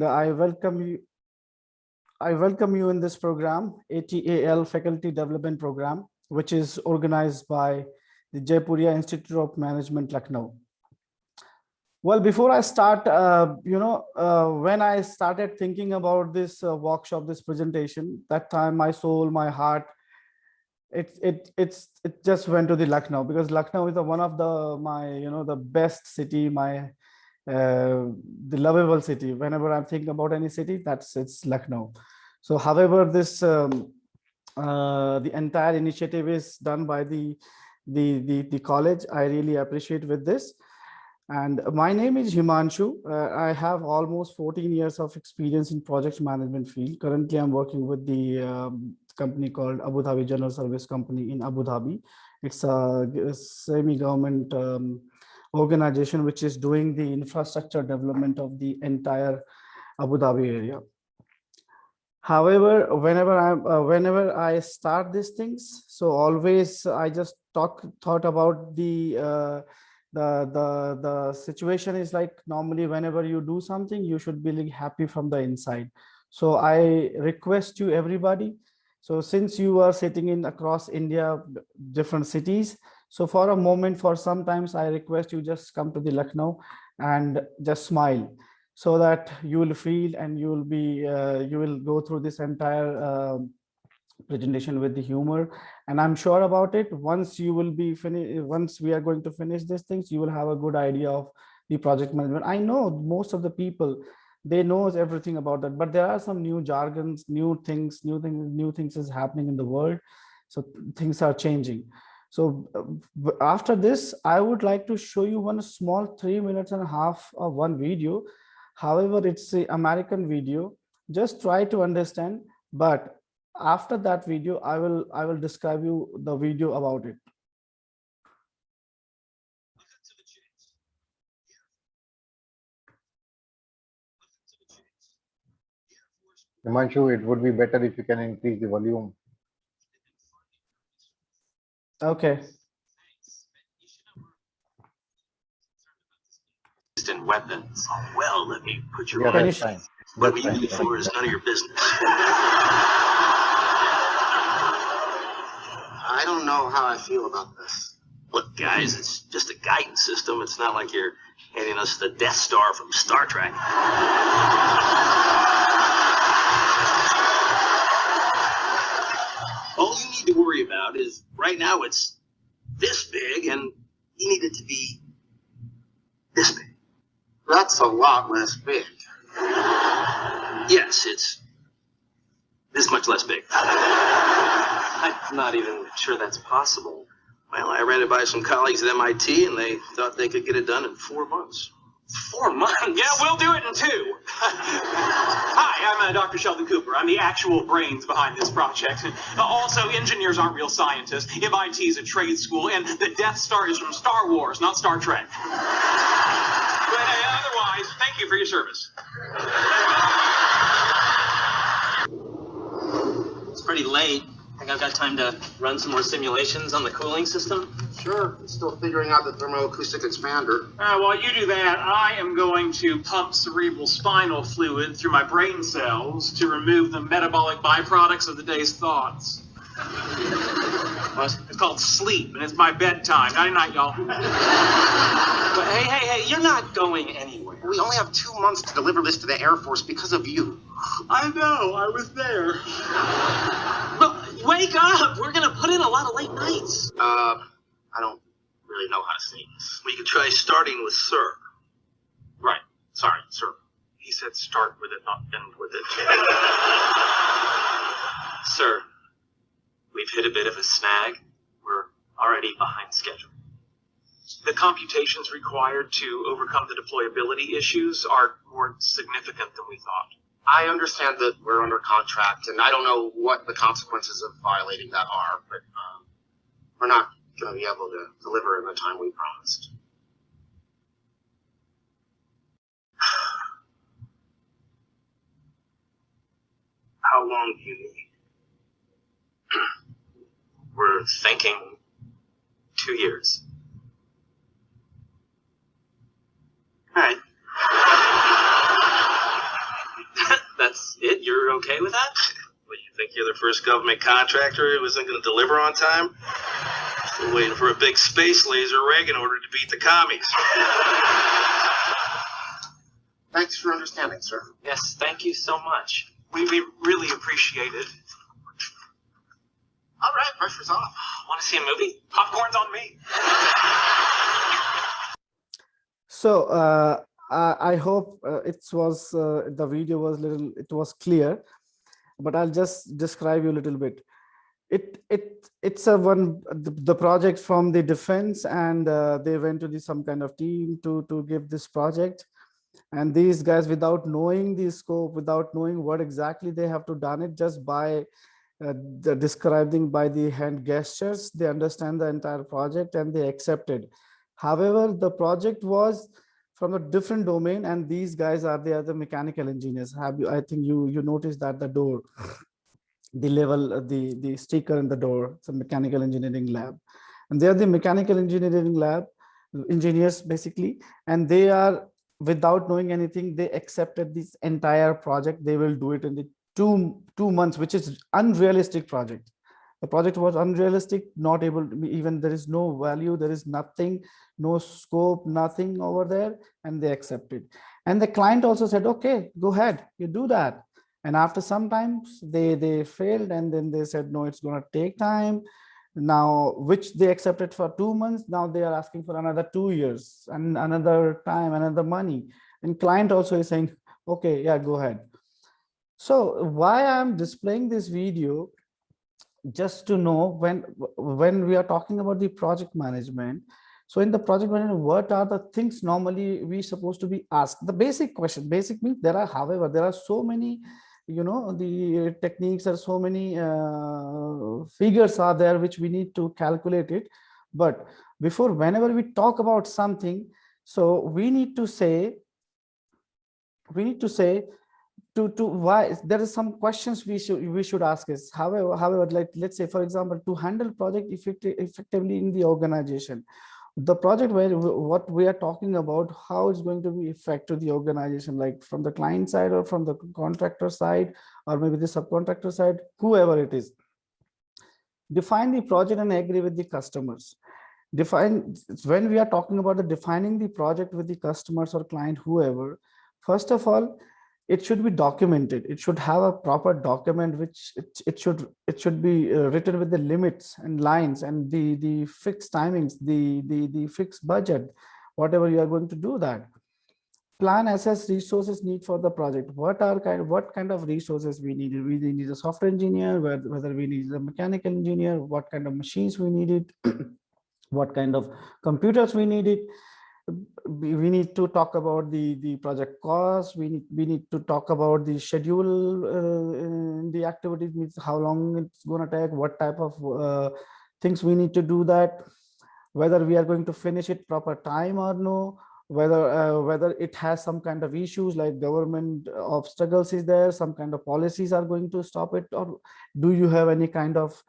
I welcome you. I welcome you in this program, ATAL Faculty Development Program, which is organized by the Jaipuria Institute of Management, Lucknow. Well, before I start, when I started thinking about this workshop, this presentation, that time my soul, my heart, it just went to the Lucknow, because Lucknow is one of the best city, the lovable city. Whenever I'm thinking about any city, it's Lucknow. So however, this the entire initiative is done by the college. I really appreciate with this. And my name is Himanshu. I have almost 14 years of experience in project management field. Currently, I'm working with the company called Abu Dhabi General Service Company in Abu Dhabi. It's a semi-government organization which is doing the infrastructure development of the entire Abu Dhabi area. However, whenever I start these things, so always I just thought about the situation is like, normally whenever you do something, you should be like happy from the inside. So I request you everybody. So since you are sitting in across India, different cities, so for a moment, for sometimes I request you just come to the Lucknow and just smile, so that you will feel and you will go through this entire presentation with the humor. And I'm sure about it, once you will be finished, once we are going to finish these things, you will have a good idea of the project management. I know most of the people, they knows everything about that, but there are some new jargons, new things is happening in the world. So things are changing. So after this, I would like to show you one small 3 minutes and a half of one video. However, it's the American video. Just try to understand. But after that video, I will describe you the video about it. Himanshu, it would be better if you can increase the volume. Okay. And weapons. Well, let me put your Yeah, mind. that's fine. What we That's use it fine. for is none of your business. I don't know how I feel about this. Look, guys, it's just a guidance system. It's not like you're handing us the Death Star from Star Trek. All you need to worry about is right now it's this big, and you need it to be this big. That's a lot less big. Yes, it's this much less big. I'm not even sure that's possible. Well, I ran it by some colleagues at MIT, and they thought they could get it done in 4 months. 4 months? Yeah, we'll do it in 2. Hi, I'm Dr. Sheldon Cooper. I'm the actual brains behind this project. Also, engineers aren't real scientists. MIT is a trade school, and the Death Star is from Star Wars, not Star Trek. But otherwise, thank you for your service. It's pretty late. Think I've got time to run some more simulations on the cooling system? Sure, I'm still figuring out the thermoacoustic expander. While you do that, I am going to pump cerebral spinal fluid through my brain cells to remove the metabolic byproducts of the day's thoughts. What? It's called sleep, and it's my bedtime. Nighty night, y'all. But hey, you're not going anywhere. We only have 2 months to deliver this to the Air Force because of you. I know, I was there. But wake up! We're gonna put in a lot of late nights. I don't really know how to say this. We could try starting with Sir. Right, sorry, sir. He said start with it, not end with it. Sir, we've hit a bit of a snag. We're already behind schedule. The computations required to overcome the deployability issues are more significant than we thought. I understand that we're under contract, and I don't know what the consequences of violating that are, but we're not going to be able to deliver in the time we promised. How long do you need? We're thinking 2 years. All right. that's it? You're okay with that? What, you think you're the first government contractor who isn't going to deliver on time? Still waiting for a big space laser Reagan ordered to beat the commies. Thanks for understanding, sir. Yes, thank you so much. We really appreciate it. All right, pressure's off. Want to see a movie? Popcorn's on me. So I hope the video was clear, but I'll just describe you a little bit. It's the project from the defense, and they went to some kind of team to give this project. And these guys, without knowing the scope, without knowing what exactly they have to done it, just by describing by the hand gestures, they understand the entire project and they accepted. However, the project was from a different domain, and these guys are the mechanical engineers. I think you noticed that the door, the level, the sticker in the door, it's a mechanical engineering lab, and they are the mechanical engineering lab engineers basically, and they are, without knowing anything, they accepted this entire project. They will do it in the two months, which is unrealistic project. The project was unrealistic, not able to be, even there is no value, there is nothing, no scope, nothing over there, and they accepted. And the client also said, okay, go ahead, you do that. And after some time they failed, and then they said, no, it's going to take time. Now, which they accepted for 2 months, now they are asking for another 2 years and another time, another money. And client also is saying, okay, yeah, go ahead. So why I'm displaying this video, just to know when we are talking about the project management. So in the project management, what are the things normally we supposed to be asked? The basic question, basic means however, there are so many, the techniques, are so many figures are there which we need to calculate it. But whenever we talk about something, so we need to say to why there is some questions we should ask is, however, like, let's say, for example, to handle project effectively in the organization, the project what we are talking about, how it's going to be effect to the organization, like from the client side or from the contractor side, or maybe the subcontractor side, whoever it is. Define the project and agree with the customers. When we are talking about defining the project with the customers or client, whoever, first of all, it should be documented. It should have a proper document, which it should be written with the limits and lines and the fixed timings, the fixed budget, whatever you are going to do that. Plan, assess resources need for the project. What kind of resources we need? We need a software engineer, whether we need a mechanical engineer, what kind of machines we needed, what kind of computers we needed. We need to talk about the project cost. We need to talk about the schedule, the activities, means how long it's going to take, what type of things we need to do that, whether we are going to finish it proper time or no, whether it has some kind of issues like government obstacles is there, some kind of policies are going to stop it, or do you have any kind of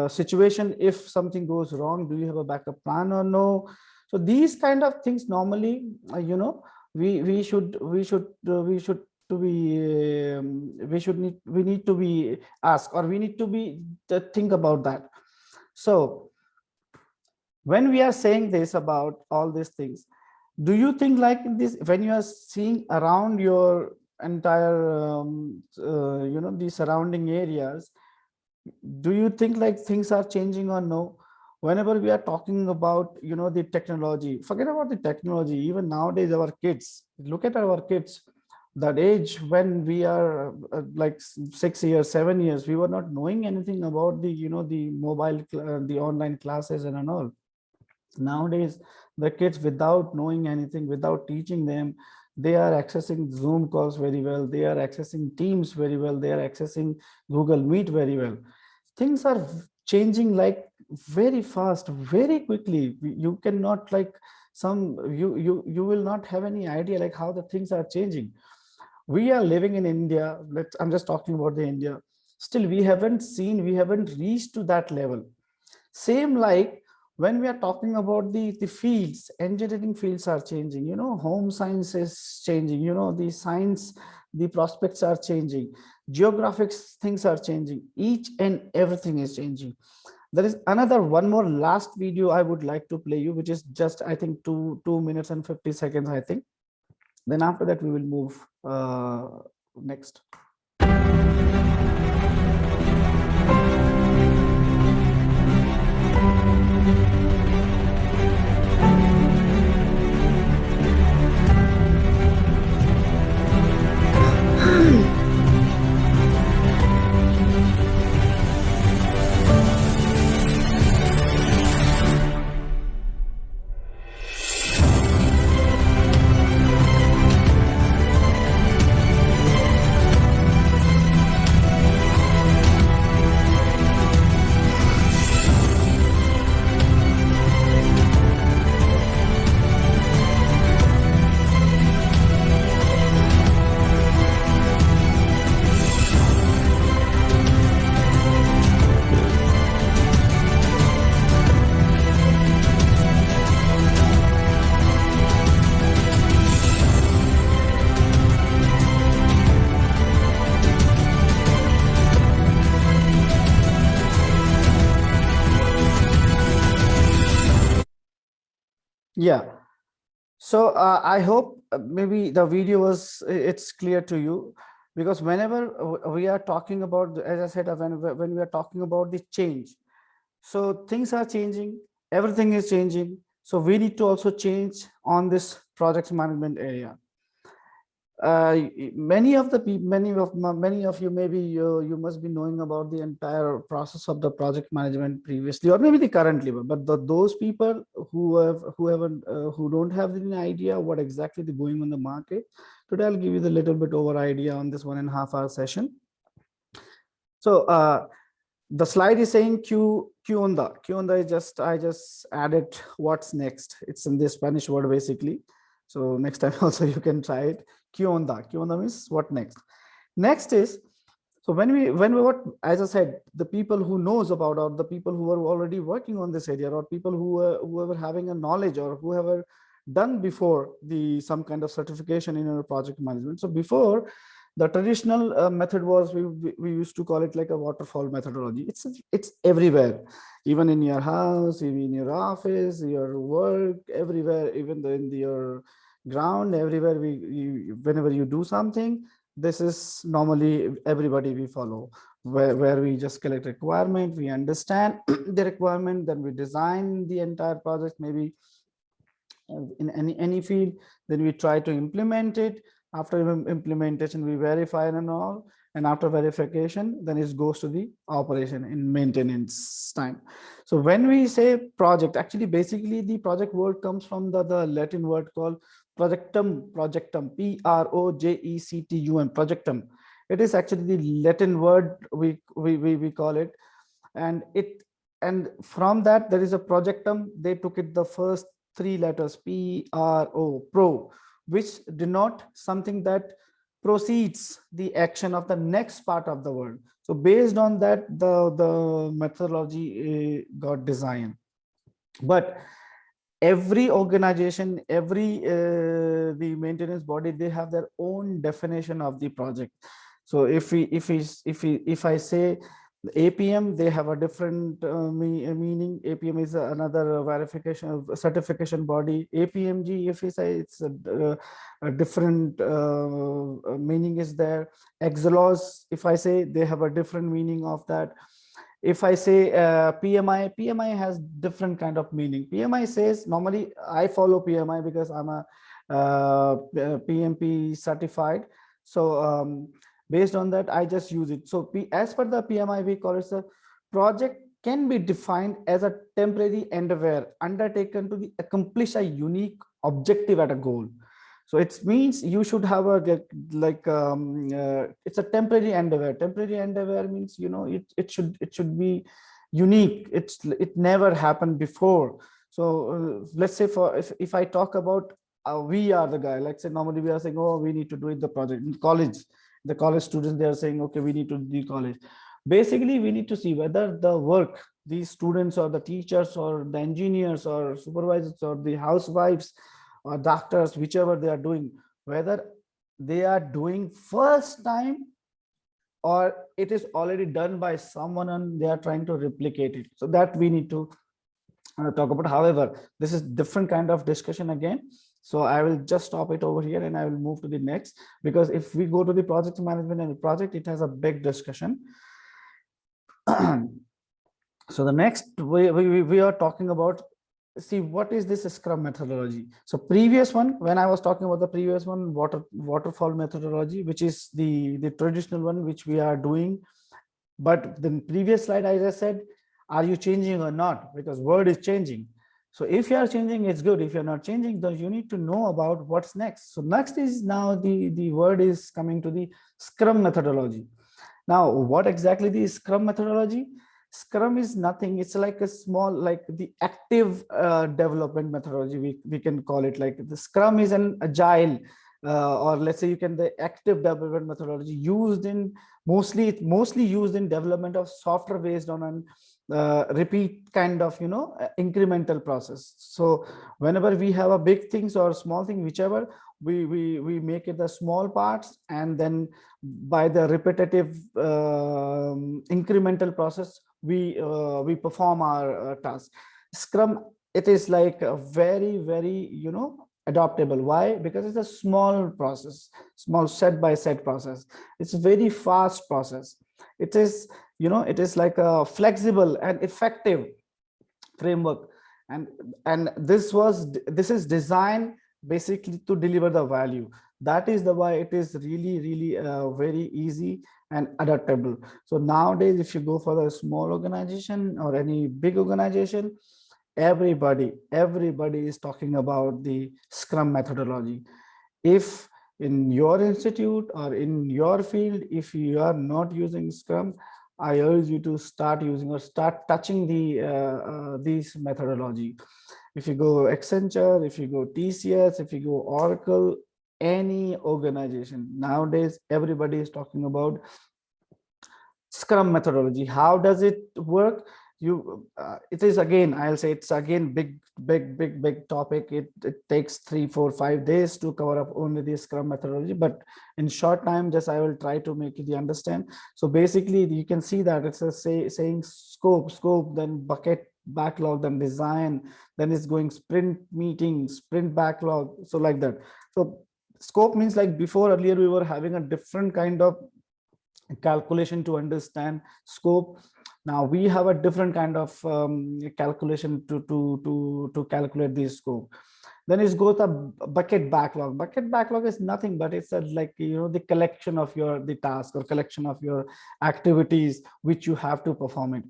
situation if something goes wrong, do you have a backup plan or no? So these kind of things normally, we need to be asked, or we need to be think about that. So when we are saying this about all these things, do you think like this, when you are seeing around your entire the surrounding areas, do you think like things are changing or no? Whenever we are talking about the technology, forget about the technology, even nowadays our kids, look at our kids, that age when we are like 6 years, 7 years, we were not knowing anything about the the mobile, the online classes and all. Nowadays the kids, without knowing anything, without teaching them, they are accessing Zoom calls very well, they are accessing Teams very well, they are accessing Google Meet very well. Things are changing like very fast, very quickly. You cannot like you will not have any idea like how the things are changing. We are living in India. I'm just talking about the India. Still, we haven't reached to that level. Same like when we are talking about the fields, engineering fields are changing, home science is changing, the science the prospects are changing, geographic things are changing, each and everything is changing. There is another one more last video I would like to play you, which is just, I think, 2 minutes and 50 seconds, I think. Then after that, we will move next. Yeah. So I hope maybe the video was, it's clear to you, because whenever we are talking about, as I said, when we are talking about the change, so things are changing, everything is changing. So we need to also change on this project management area. Many of you, maybe you must be knowing about the entire process of the project management previously, or maybe the currently, but those people who don't have any idea what exactly is going on the market, today I'll give you the little bit over idea on this 1.5 hour session. So the slide is saying ¿Qué onda is just, I just added what's next. It's in the Spanish word basically. So next time also you can try it. ¿Qué onda means what next. Next is, so when we what, as I said, the people who knows about, or the people who are already working on this area, or people who are having a knowledge, or whoever done before some kind of certification in our project management. So before, the traditional method was, we used to call it like a waterfall methodology. It's everywhere, even in your house, even in your office, your work, everywhere, even in your ground, everywhere. Whenever you do something, this is normally everybody we follow, where we just collect requirement, we understand the requirement, then we design the entire project, maybe in any field, then we try to implement it. After implementation, we verify and all, and after verification, then it goes to the operation in maintenance time. So when we say project, actually basically the project word comes from the Latin word called projectum, Projectum, projectum. It is actually the Latin word we call it, and from that there is a projectum. They took it the first 3 letters, pro, which denote something that proceeds the action of the next part of the word. So based on that, the methodology got designed. But every organization, every the maintenance body, they have their own definition of the project. So if I say APM, they have a different meaning. APM is another verification certification body. APMG, if we say, it's a different meaning is there. Exelos, if I say, they have a different meaning of that. If I say PMI has different kind of meaning. PMI says, normally I follow PMI because I'm a PMP certified. So based on that, I just use it. So as per the PMI, we call it a project can be defined as a temporary endeavor undertaken to accomplish a unique objective at a goal. So it means you should have a it's a temporary endeavor. Temporary endeavor means, you know, it should be unique. It never happened before. So let's say if I talk about we are the guy, let's say normally we are saying, oh, we need to do it the project in college. The college students, they are saying, okay, we need to do college. Basically, we need to see whether the work, these students or the teachers or the engineers or supervisors or the housewives or doctors, whichever they are doing, whether they are doing first time, or it is already done by someone and they are trying to replicate it. So that we need to talk about. However, this is different kind of discussion again. So I will just stop it over here and I will move to the next, because if we go to the project management and the project, it has a big discussion. So the next we are talking about, see, what is this Scrum methodology? So previous one, when I was talking about the previous one, waterfall methodology, which is the traditional one which we are doing. But the previous slide, as I said, are you changing or not? Because world is changing. So if you are changing, it's good. If you're not changing, then you need to know about what's next. So next is now the word is coming to the Scrum methodology. Now, what exactly the Scrum methodology? Scrum is nothing. It's like a small, like the active development methodology. We can call it like the Scrum is an agile, or let's say you can the active development methodology used in mostly used in development of software based on an repeat kind of incremental process. So whenever we have a big things or small thing, whichever, we make it the small parts, and then by the repetitive incremental process we perform our task. Scrum, it is like a very adaptable. Why? Because it's a small process, small set by set process. It's a very fast process. It is it is like a flexible and effective framework, and this is designed basically to deliver the value. That is the why it is really very easy and adaptable. So nowadays, if you go for a small organization or any big organization, everybody is talking about the Scrum methodology. If in your institute or in your field, if you are not using Scrum, I urge you to start using or start touching these methodology. If you go Accenture, if you go TCS, if you go Oracle, any organization, nowadays everybody is talking about Scrum methodology. How does it work? It is, again, I'll say it's again big topic. It takes 3, 4, 5 days to cover up only the Scrum methodology, but in short time, just I will try to make you understand. So basically you can see that it's a saying scope, then bucket, backlog, then design, then it's going sprint meeting, sprint backlog, so like that. So scope means, like before, earlier we were having a different kind of calculation to understand scope. Now we have a different kind of calculation to calculate the scope. Then it goes a bucket backlog. Bucket backlog is nothing but it's like the collection of the task or collection of your activities which you have to perform it.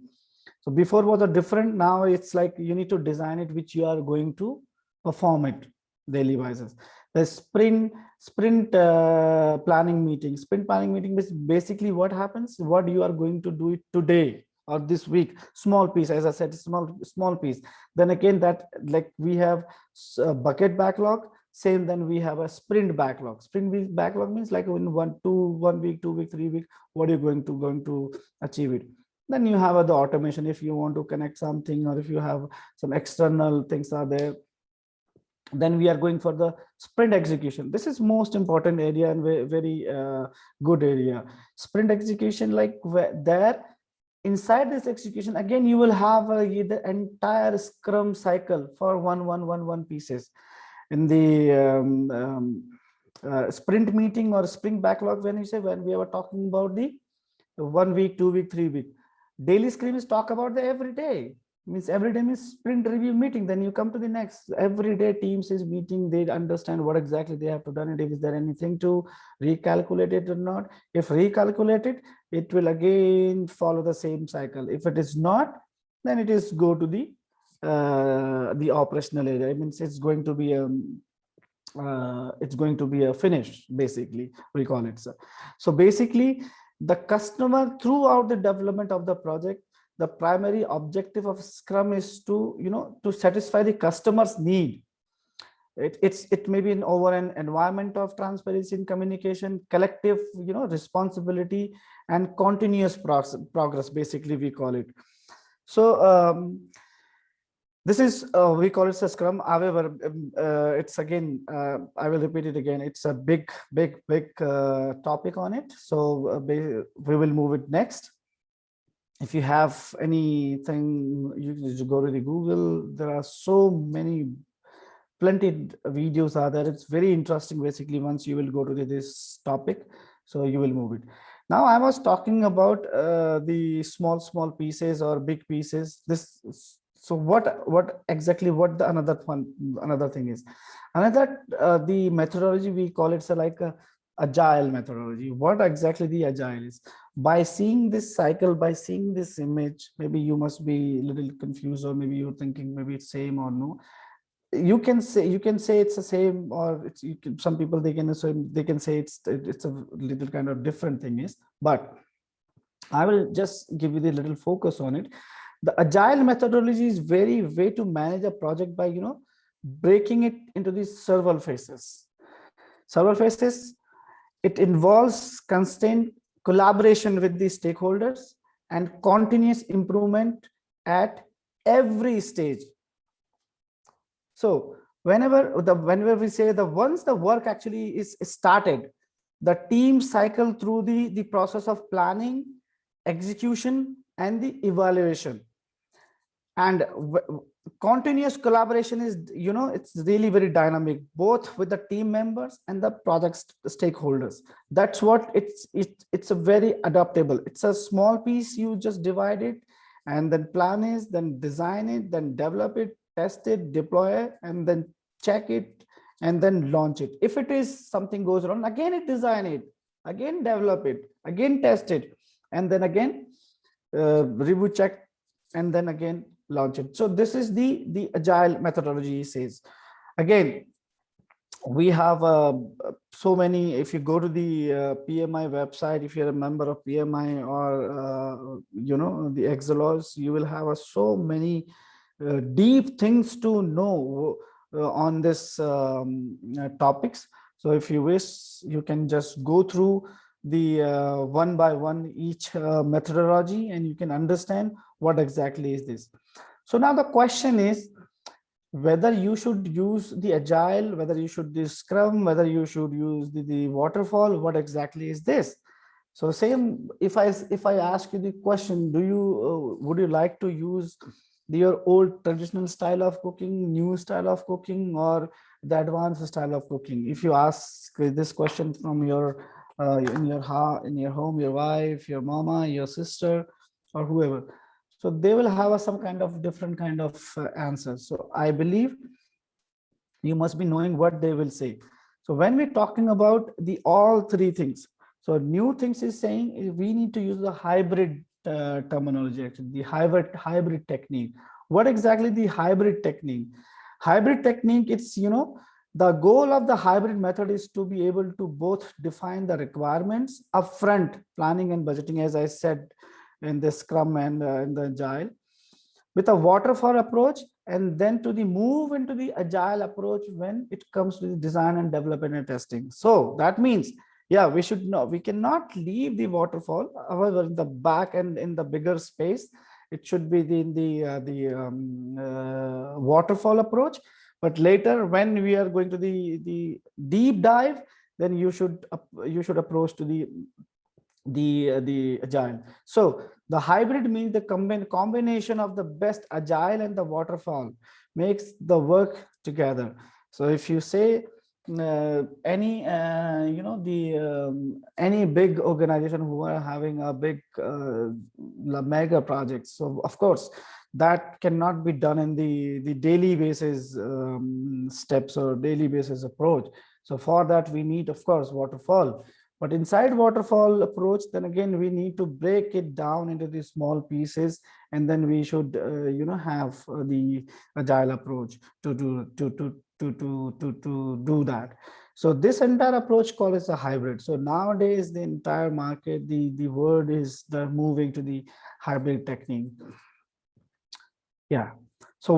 So before was a different. Now it's like you need to design it which you are going to perform it daily basis. The sprint planning meeting. Sprint planning meeting is basically what happens, what you are going to do it today or this week. Small piece, as I said, small piece. Then again, that like we have a bucket backlog. Same, then we have a sprint backlog. Sprint backlog means like in 1 week, 2 week, 3 week. What are you going to achieve it? Then you have the automation if you want to connect something, or if you have some external things are there. Then we are going for the sprint execution. This is most important area and very good area. Sprint execution, like there inside this execution, again you will have the entire Scrum cycle for one pieces. In the sprint meeting or sprint backlog, when we were talking about the 1 week, 2 week, 3 week, daily Scrum is talk about the every day. Means every day means sprint review meeting. Then you come to the next. Every day teams is meeting. They understand what exactly they have to done. And if is there anything to recalculate it or not. If recalculated, it will again follow the same cycle. If it is not, then it is go to the operational area. It means it's going to be a finish, basically we call it. So basically, the customer throughout the development of the project, the primary objective of Scrum is to satisfy the customer's need. It may be over an environment of transparency in communication, collective responsibility, and continuous progress, basically we call it. So This is, we call it a Scrum. However, it's again, I will repeat it again. It's a big topic on it. So we will move it next. If you have anything, you can just go to the Google. There are so many, plenty videos are there. It's very interesting. Basically, once you will go to this topic, so you will move it. Now, I was talking about the small pieces or big pieces. So what exactly what the another thing is, another the methodology we call it like a agile methodology. What exactly the agile is? By seeing this cycle, by seeing this image, maybe you must be a little confused, or maybe you're thinking maybe it's same or no. You can say it's the same, or it's, some people they can say it's a little kind of different thing is, but I will just give you the little focus on it. The agile methodology is very way to manage a project by breaking it into these several phases. Several phases. It involves constant collaboration with the stakeholders and continuous improvement at every stage. So whenever we say once the work actually is started, the team cycle through the process of planning, execution, and the evaluation. And continuous collaboration is, it's really very dynamic, both with the team members and the project stakeholders. That's what it's a very adaptable. It's a small piece, you just divide it, and then plan it, then design it, then develop it, test it, deploy it, and then check it, and then launch it. If it is something goes wrong, again it design it, again develop it, again test it, and then again review, check, and then again launch it. So this is the agile methodology says. Again, we have so many. If you go to the PMI website, if you're a member of PMI or the Exelos, you will have so many deep things to know on this topics. So if you wish, you can just go through the one by one each methodology, and you can understand what exactly is this. So now the question is whether you should use the agile, whether you should use Scrum, whether you should use the waterfall. What exactly is this? So same, if I ask you the question, do you would you like to use your old traditional style of cooking, new style of cooking, or the advanced style of cooking? If you ask this question from your in your home, your wife, your mama, your sister, or whoever, so they will have some kind of different kind of answers. So I believe you must be knowing what they will say. So when we're talking about the all three things, so new things is saying we need to use the hybrid terminology, actually the hybrid technique. What exactly the hybrid technique? Hybrid technique, it's the goal of the hybrid method is to be able to both define the requirements upfront, planning and budgeting, as I said in the Scrum and in the Agile, with a waterfall approach, and then to the move into the Agile approach when it comes to the design and development and testing. So that means, yeah, we should know, we cannot leave the waterfall. However, in the back and in the bigger space, it should be the waterfall approach. But later, when we are going to the deep dive, then you should approach to the Agile. So the hybrid means the combination of the best Agile and the waterfall makes the work together. So if you say any any big organization who are having a big mega project, so of course that cannot be done in the daily basis steps or daily basis approach. So for that we need, of course, waterfall. But inside waterfall approach, then again we need to break it down into the small pieces, and then we should have the Agile approach to do that. So this entire approach called as a hybrid. So nowadays the entire market, the word is moving to the hybrid technique. Yeah. So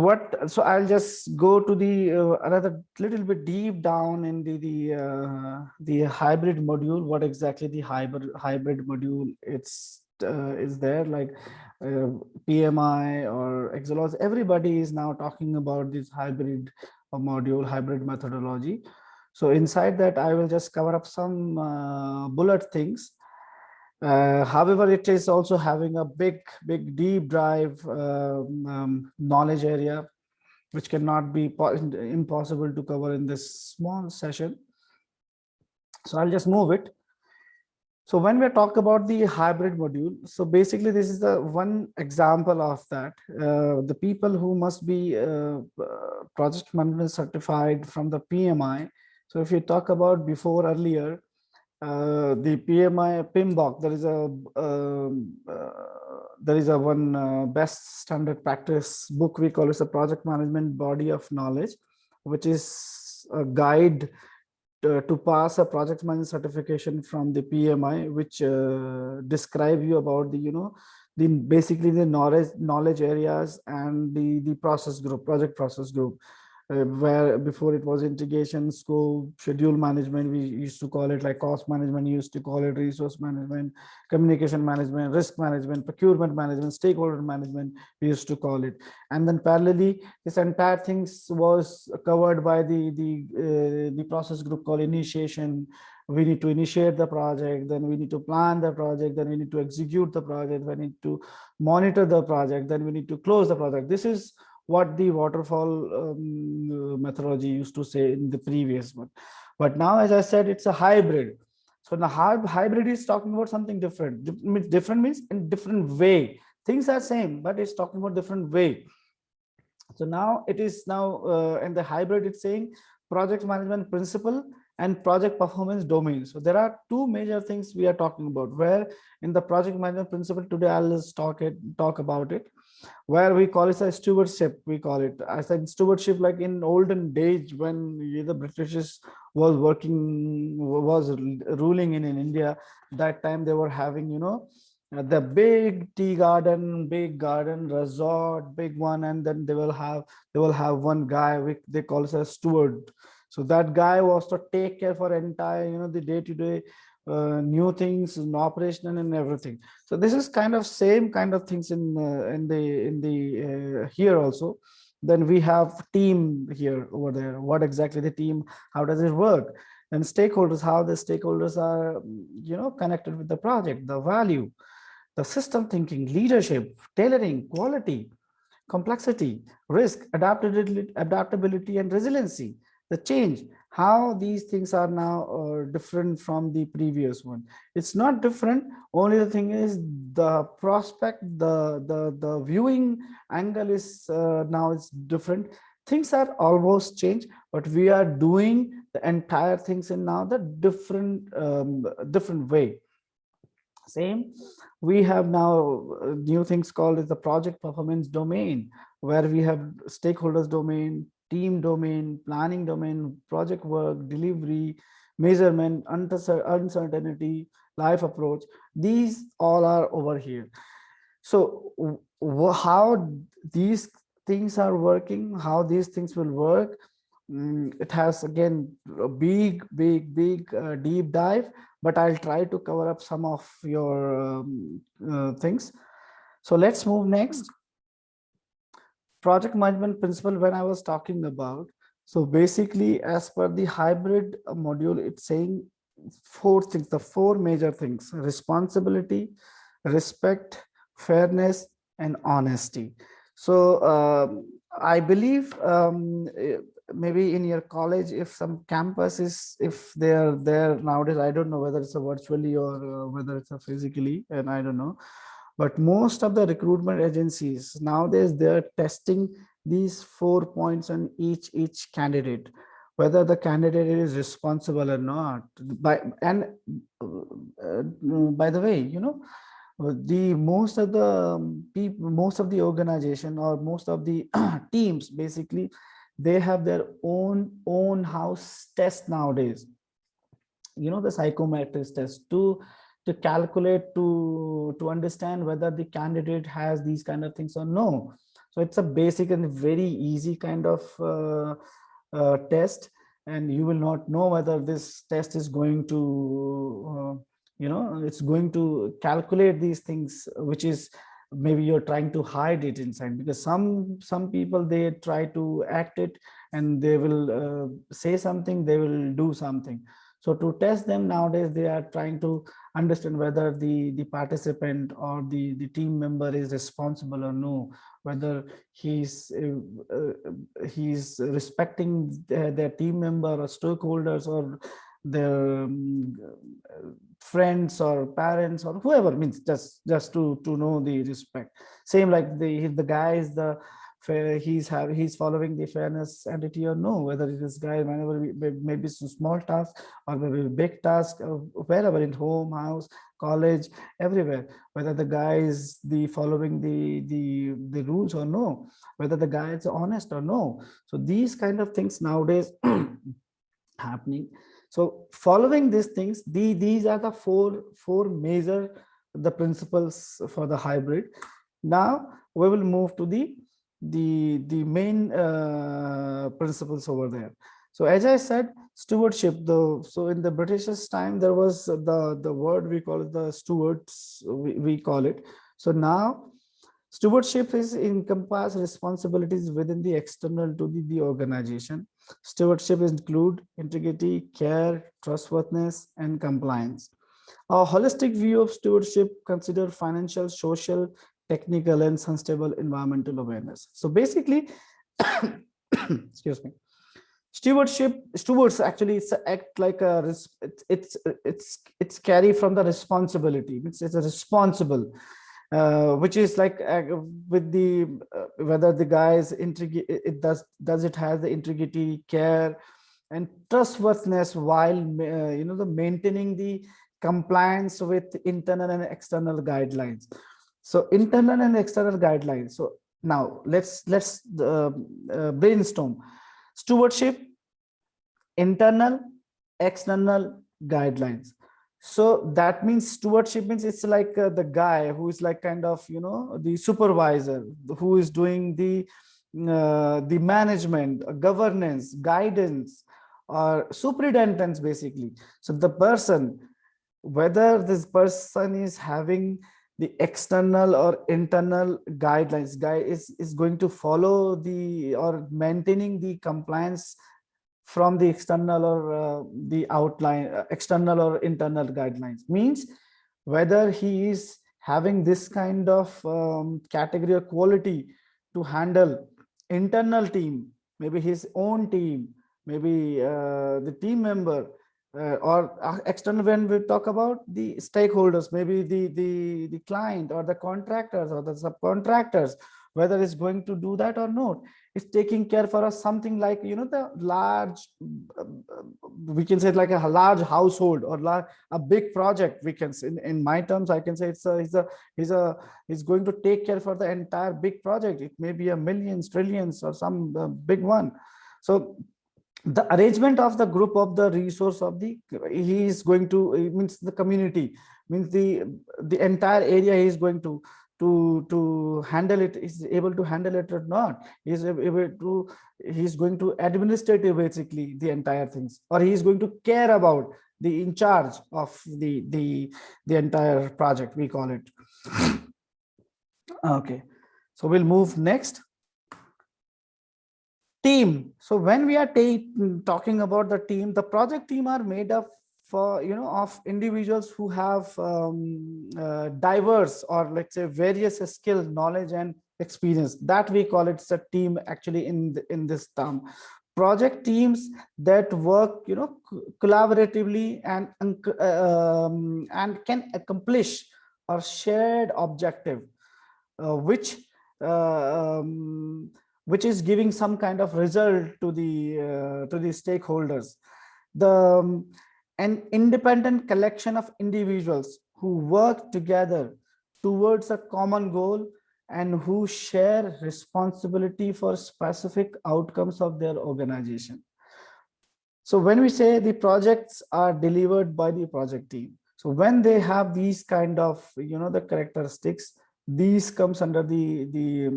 I'll just go to the another little bit deep down in the hybrid module. What exactly the hybrid module it's is there, like PMI or Exelos. Everybody is now talking about this hybrid module, hybrid methodology. So inside that, I will just cover up some bullet things. However, it is also having a big deep dive knowledge area, which cannot be impossible to cover in this small session. So I'll just move it. So when we talk about the hybrid module, so basically this is the one example of that. The people who must be project management certified from the PMI. So if you talk about before earlier, the PMI PMBOK, there is a one best standard practice book, we call it a project management body of knowledge, which is a guide to pass a project management certification from the PMI, which describe you about the basically the knowledge areas and the process group, project process group. Where before it was integration, scope, schedule management, we used to call it, like cost management, used to call it resource management, communication management, risk management, procurement management, stakeholder management, we used to call it. And then parallelly, this entire things was covered by the process group called initiation. We need to initiate the project, then we need to plan the project, then we need to execute the project, we need to monitor the project, then we need to close the project. This is what the waterfall methodology used to say in the previous one. But now, as I said, it's a hybrid. So the hybrid is talking about something different. Different means in different way. Things are same, but it's talking about different way. So now it is now in the hybrid, it's saying project management principle and project performance domain. So there are two major things we are talking about, where in the project management principle today, I'll just talk about it, where we call it a stewardship. We call it as a stewardship, like in olden days when the British was ruling in India. That time they were having, the big tea garden, big garden resort, big one, and then they will have one guy, they call it a steward. So that guy was to take care for entire, the day-to-day new things and operational and everything. So this is kind of same kind of things in the here also. Then we have team here over there. What exactly the team? How does it work? And stakeholders, how the stakeholders are connected with the project, the value, the system thinking, leadership, tailoring, quality, complexity, risk, adaptability, and resiliency. The change, how these things are now different from the previous one. It's not different. Only the thing is the prospect, the viewing angle is now it's different. Things are almost changed, but we are doing the entire things in now the different way. Same, we have now new things called as the project performance domain, where we have stakeholders domain, team domain, planning domain, project work, delivery, measurement, uncertainty, life approach. These all are over here. So how these things are working, how these things will work, it has again a big deep dive, but I'll try to cover up some of your things. So let's move next. Project management principle, when I was talking about, so basically as per the hybrid module, it's saying four things, the four major things: responsibility, respect, fairness, and honesty. So I believe maybe in your college, if some campus is, if they are there nowadays, I don't know whether it's a virtually or whether it's a physically, and I don't know. But most of the recruitment agencies nowadays, they're testing these 4 points on each candidate, whether the candidate is responsible or not. By the way, the most of the people, most of the organization or most of the teams, basically, they have their own house test nowadays. The psychometrics test to calculate, to understand whether the candidate has these kind of things or no. So it's a basic and very easy kind of test, and you will not know whether this test is going to you know, it's going to calculate these things, which is maybe you're trying to hide it inside, because some people, they try to act it, and they will say something, they will do something. So to test them nowadays, they are trying to understand whether the participant or the team member is responsible or no, whether he's respecting their team member or stakeholders, or their friends or parents or whoever, means just to know the respect. Same like the guy is the fair, he's following the fairness entity or no, whether this guy, whenever maybe some small task or maybe big task, wherever, in home, house, college, everywhere, whether the guy is the following the rules or no, whether the guy is honest or no. So these kind of things nowadays happening. So following these things, these are the four major the principles for the hybrid. Now we will move to the main principles over there. So as I said, stewardship, though, so in the British's time, there was the word, we call it the stewards, we call it. So now stewardship is encompass responsibilities within the external to the organization. Stewardship include integrity, care, trustworthiness, and compliance. A holistic view of stewardship consider financial, social, technical, and sustainable environmental awareness. So basically, excuse me, stewards actually act like a, it's carry from the responsibility. It's a responsible, which is like with the whether the guys it does it have the integrity, care, and trustworthiness, while the maintaining the compliance with internal and external guidelines. So internal and external guidelines. So now let's brainstorm. Stewardship, internal, external guidelines. So that means stewardship means it's like the guy who is like kind of, the supervisor, who is doing the management, governance, guidance, or superintendence, basically. So the person, whether this person is having the external or internal guidelines, guy is going to follow the or maintaining the compliance from the external or the outline, external or internal guidelines, means whether he is having this kind of category or quality to handle internal team, maybe his own team, maybe the team member, or external, when we talk about the stakeholders, maybe the client or the contractors or the subcontractors, whether it's going to do that or not. It's taking care for us something like, the large, we can say like a large household or a big project. We can say, in my terms, I can say he's going to take care for the entire big project. It may be a millions, trillions, or some big one. So the arrangement of the group of the resource of he is going to, it means the community, means the entire area he is going to handle it, is able to handle it or not. He's going to administrate basically the entire things, or he is going to care about the in charge of the entire project, we call it. Okay, so we'll move next. Team. So when we are talking about the team, the project team are made up for, of individuals who have diverse, or let's say various skill, knowledge, and experience. That we call it a team actually in this term. Project teams that work, collaboratively and can accomplish a shared objective, which is giving some kind of result to the stakeholders. An independent collection of individuals who work together towards a common goal and who share responsibility for specific outcomes of their organization. So when we say the projects are delivered by the project team, so when they have these kind of, the characteristics, these comes under the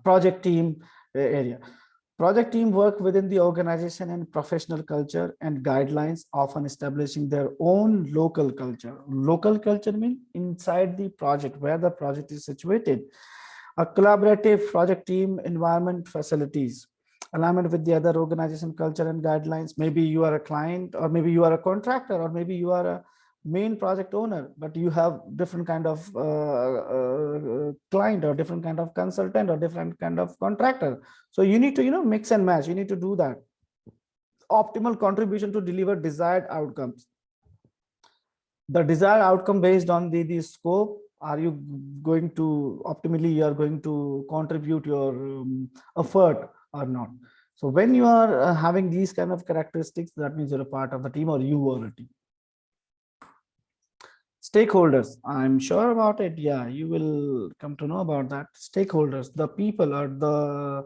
project team area. Project team work within the organization and professional culture and guidelines, often establishing their own local culture. Local culture means inside the project, where the project is situated. A collaborative project team environment facilities alignment with the other organization culture and guidelines. Maybe you are a client, or maybe you are a contractor, or maybe you are a main project owner, but you have different kind of client, or different kind of consultant, or different kind of contractor. So you need to, mix and match. You need to do that. Optimal contribution to deliver desired outcomes. The desired outcome based on the scope. Are you going to optimally, you are going to contribute your effort or not? So when you are having these kind of characteristics, that means you're a part of the team, or you are a team. Stakeholders, I'm sure about it. Yeah, you will come to know about that. Stakeholders, the people, or the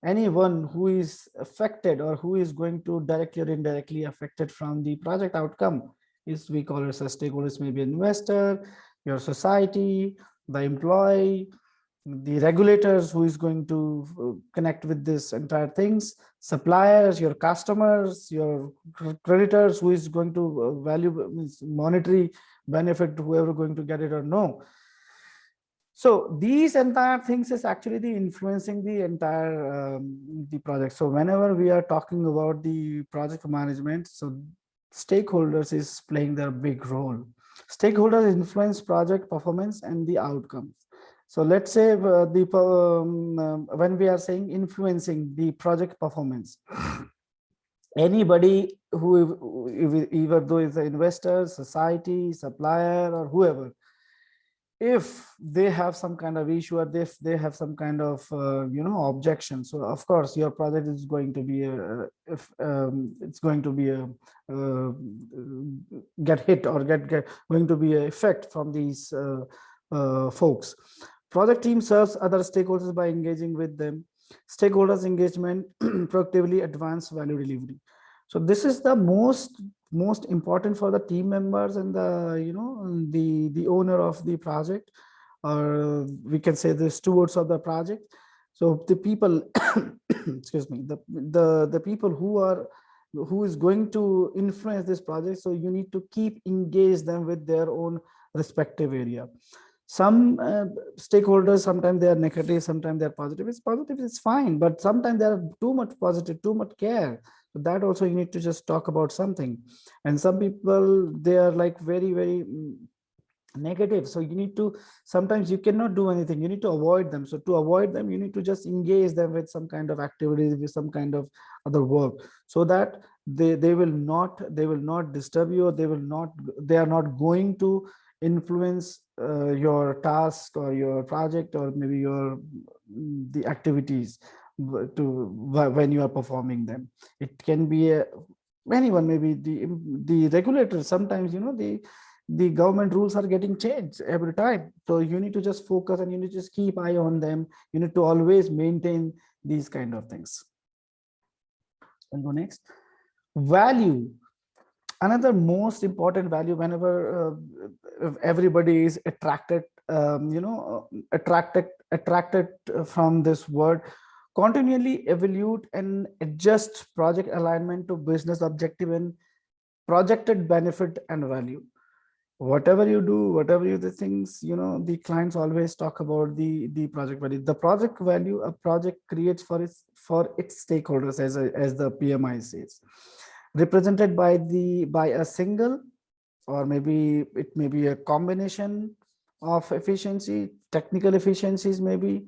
anyone who is affected, or who is going to directly or indirectly affected from the project outcome, is we call it as stakeholders. Maybe investor, your society, the employee, the regulators who is going to connect with this entire things, suppliers, your customers, your creditors, who is going to value monetary benefit, whoever going to get it or no. So these entire things is actually the influencing the entire the project. So whenever we are talking about the project management, so stakeholders is playing their big role. Stakeholders influence project performance and the outcomes. So let's say when we are saying influencing the project performance, anybody who, even though is an investor, society, supplier, or whoever, if they have some kind of issue, or if they have some kind of objection, so of course your project is going to be it's going to be get hit, or going to be an effect from these folks. Project team serves other stakeholders by engaging with them. Stakeholders engagement proactively advance value delivery. So this is the most important for the team members and the the owner of the project, or we can say the stewards of the project. So the people excuse me, the people who is going to influence this project, so you need to keep engage them with their own respective area. Some stakeholders, sometimes they are negative, sometimes they're positive. It's positive, it's fine, but sometimes they are too much positive, too much care. So that also you need to just talk about something. And some people, they are like very, very negative. So you need to, sometimes you cannot do anything. You need to avoid them. So to avoid them, you need to just engage them with some kind of activities, with some kind of other work, so that they will not disturb you, or they are not going to influence your task or your project, or maybe the activities when you are performing them. It can be anyone, maybe the regulators. Sometimes the government rules are getting changed every time, so you need to just focus, and you need to just keep eye on them. You need to always maintain these kind of things. And go next. Value. Another most important value, whenever everybody is attracted from this word: continually evaluate and adjust project alignment to business objective and projected benefit and value. Whatever you do, whatever you the things, the clients always talk about the project value. The project value a project creates for its stakeholders, as the PMI says, represented by a single, or maybe it may be a combination of efficiency, technical efficiencies maybe,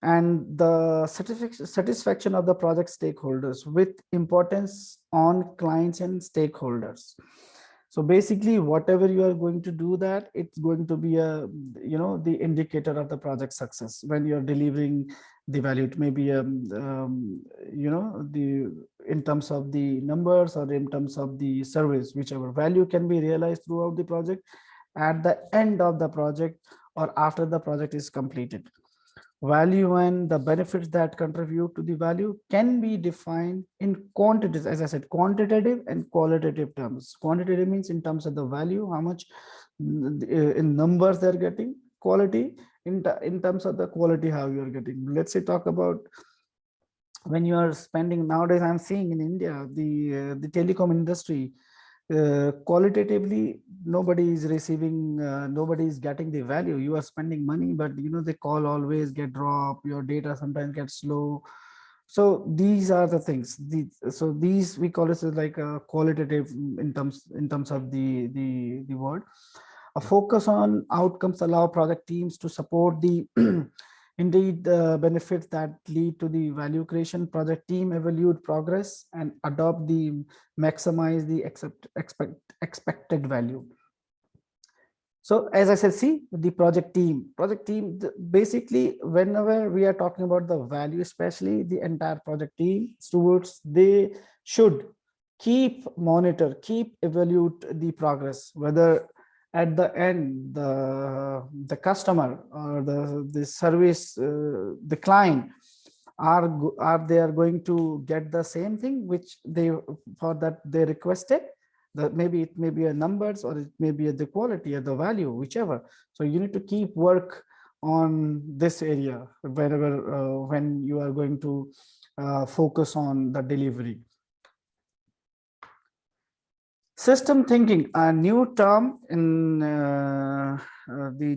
and the satisfaction of the project stakeholders, with importance on clients and stakeholders. So basically, whatever you are going to do, that it's going to be the indicator of the project success when you're delivering the value. It may be in terms of the numbers, or in terms of the service, whichever value can be realized throughout the project, at the end of the project, or after the project is completed. Value and the benefits that contribute to the value can be defined in quantities, as I said, quantitative and qualitative terms. Quantitative means in terms of the value, how much in numbers they're getting. Quality in terms of the quality, how you're getting. Let's say talk about when you are spending nowadays, I'm seeing in India, the telecom industry, qualitatively, nobody is receiving, nobody is getting the value. You are spending money, but you know, the call always get dropped, your data sometimes gets slow. So these are the things. So these we call it as like a qualitative in terms of the word. A focus on outcomes allow project teams to support the indeed benefits that lead to the value creation. Project team evaluate progress and adopt the maximize the expected value. So as I said, see the project team, basically whenever we are talking about the value, especially the entire project team stewards, they should keep monitor, keep evaluate the progress, whether at the end the customer or the service, the client are they are going to get the same thing which they for that they requested. That maybe it may be a numbers or it may be the quality or the value, whichever. So you need to keep work on this area wherever when you are going to focus on the delivery. System thinking, a new term in the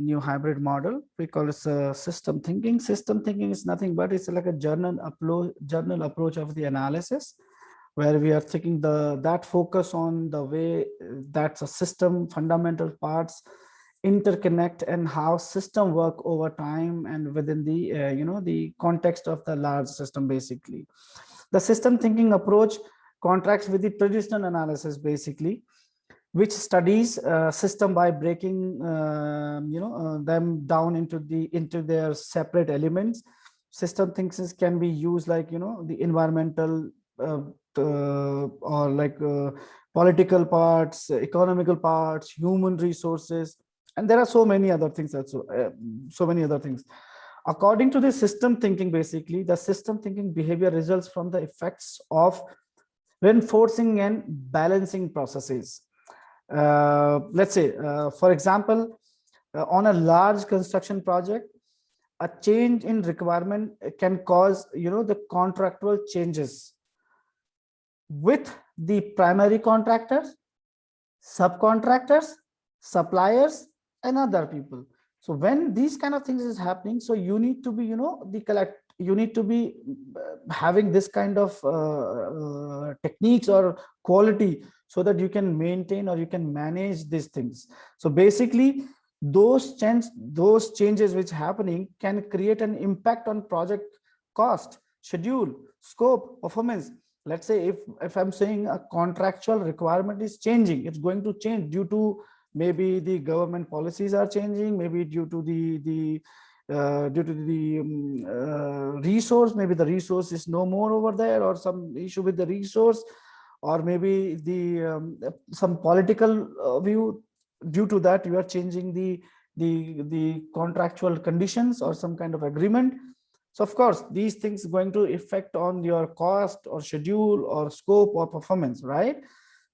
new hybrid model. We call it system thinking. System thinking is nothing but it's like a journal approach of the analysis, where we are taking that focus on the way that's a system fundamental parts interconnect and how system work over time and within the you know, the context of the large system. Basically, the system thinking approach contracts with the traditional analysis, basically, which studies system by breaking you know, them down into their separate elements. System thinking can be used like, you know, the environmental or like political parts, economical parts, human resources, and there are so many other things also, so many other things. According to the system thinking, basically the system thinking behavior results from the effects of reinforcing and balancing processes. Let's say, for example, on a large construction project, a change in requirement can cause, you know, the contractual changes with the primary contractors, subcontractors, suppliers, and other people. So when these kind of things is happening, so you need to be, you know, you need to be having this kind of techniques or quality so that you can maintain or you can manage these things. So basically those changes which happening can create an impact on project cost, schedule, scope, performance. Let's say if I'm saying a contractual requirement is changing, it's going to change due to maybe the government policies are changing, maybe due to the resource, maybe the resource is no more over there, or some issue with the resource, or maybe the some political view. Due to that, you are changing the contractual conditions or some kind of agreement. So of course these things going to affect on your cost or schedule or scope or performance, right?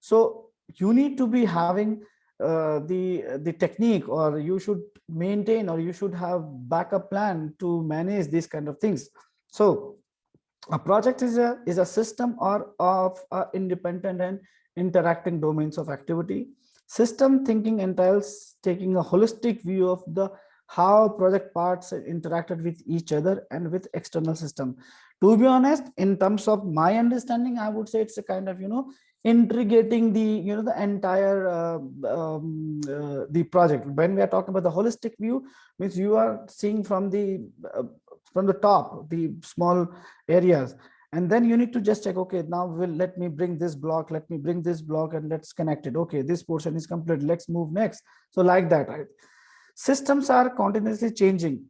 So you need to be having the technique, or you should maintain, or you should have backup plan to manage these kind of things. So a project is a system or of independent and interacting domains of activity. System thinking entails taking a holistic view of the how project parts interacted with each other and with external system. To be honest, in terms of my understanding, I would say it's a kind of, you know, integrating the, you know, the entire the project. When we are talking about the holistic view, means you are seeing from the top, the small areas, and then you need to just check, okay, now let me bring this block, and let's connect it. Okay, this portion is complete, let's move next. So like that, right? Systems are continuously changing,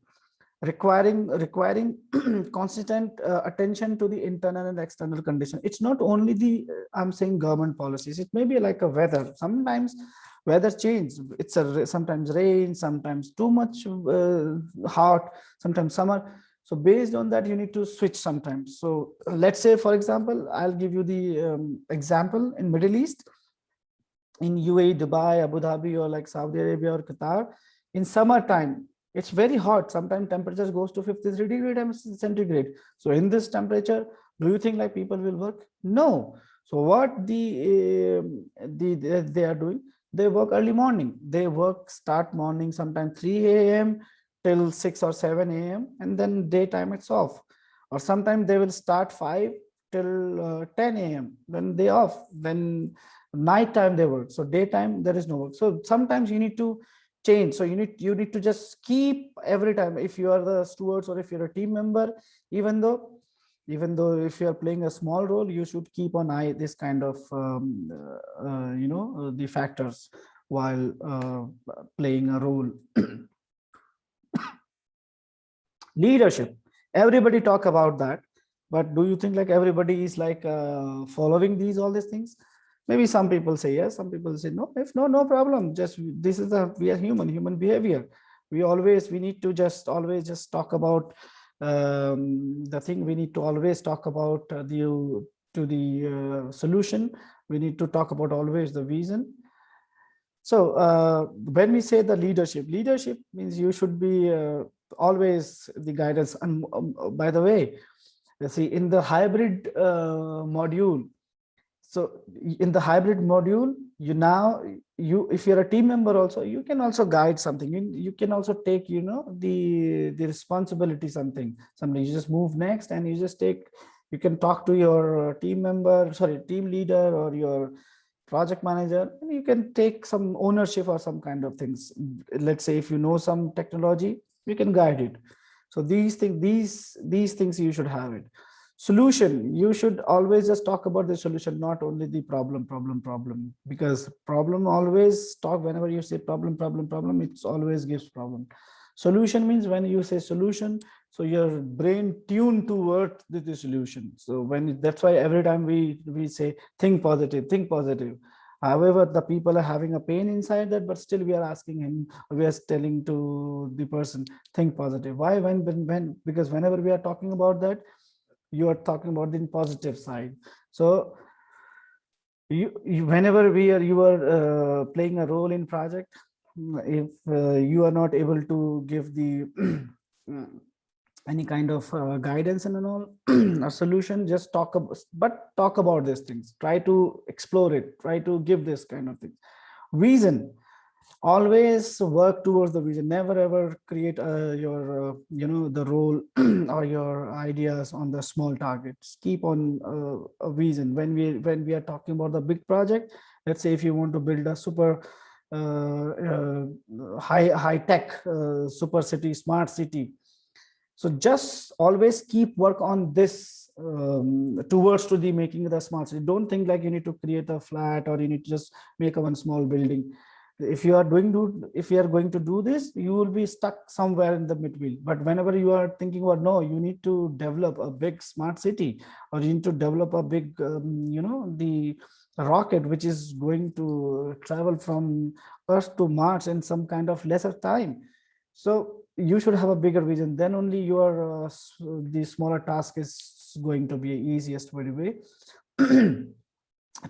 requiring constant attention to the internal and external condition. It's not only the I'm saying government policies, it may be like a weather. Sometimes weather change, it's sometimes rain, sometimes too much hot, sometimes summer. So based on that, you need to switch sometimes. So let's say, for example, I'll give you the example in Middle East, in UAE, Dubai, Abu Dhabi, or like Saudi Arabia or Qatar. In summertime, it's very hot. Sometimes temperature goes to 53 degrees centigrade. So in this temperature, Do you think like people will work? No. So what they are doing? They work early morning. They start morning sometime 3 a.m. till 6 or 7 a.m. and then daytime it's off. Or sometimes they will start 5 till 10 a.m. Then they off. Then nighttime they work. So daytime there is no work. So sometimes you need to change. So you need to just keep every time, if you are the stewards or if you're a team member, even though if you are playing a small role, you should keep an eye this kind of the factors while playing a role. Leadership, everybody talk about that, but do you think like everybody is like following all these things? Maybe some people say yes, some people say no. If no problem, just this is we are human behavior. We need to just always just talk about the thing. We need to always talk about the solution. We need to talk about always the vision. So when we say the leadership means you should be always the guidance. And by the way, you see in the hybrid module, so in the hybrid module, if you're a team member also, you can also guide something. You can also take, the responsibility, something you just move next and you can talk to your team leader or your project manager, and you can take some ownership or some kind of things. Let's say if you know some technology, you can guide it. So these things you should have it. Solution, you should always just talk about the solution, not only the problem, because problem always talk. Whenever you say problem, it always gives problem. Solution means when you say solution, so your brain tuned toward the solution. So that's why every time we say think positive. However, the people are having a pain inside that, but still we are asking him, we are telling to the person, think positive. Why? Because whenever we are talking about that, you are talking about the positive side. So whenever you are playing a role in project, if you are not able to give the any kind of guidance and all a solution, just talk about these things. Try to explore it. Try to give this kind of thing. Vision. Always work towards the vision. Never ever create your the role or your ideas on the small targets. Keep on a vision. When we are talking about the big project, let's say if you want to build a super high tech super city, smart city, so just always keep work on this towards to the making the smart city. Don't think like you need to create a flat or you need to just make a one small building. If you are going to do this, you will be stuck somewhere in the middle. But whenever you are thinking about, no, you need to develop a big smart city, or you need to develop a big the rocket which is going to travel from Earth to Mars in some kind of lesser time. So you should have a bigger vision. Then only your the smaller task is going to be easiest way.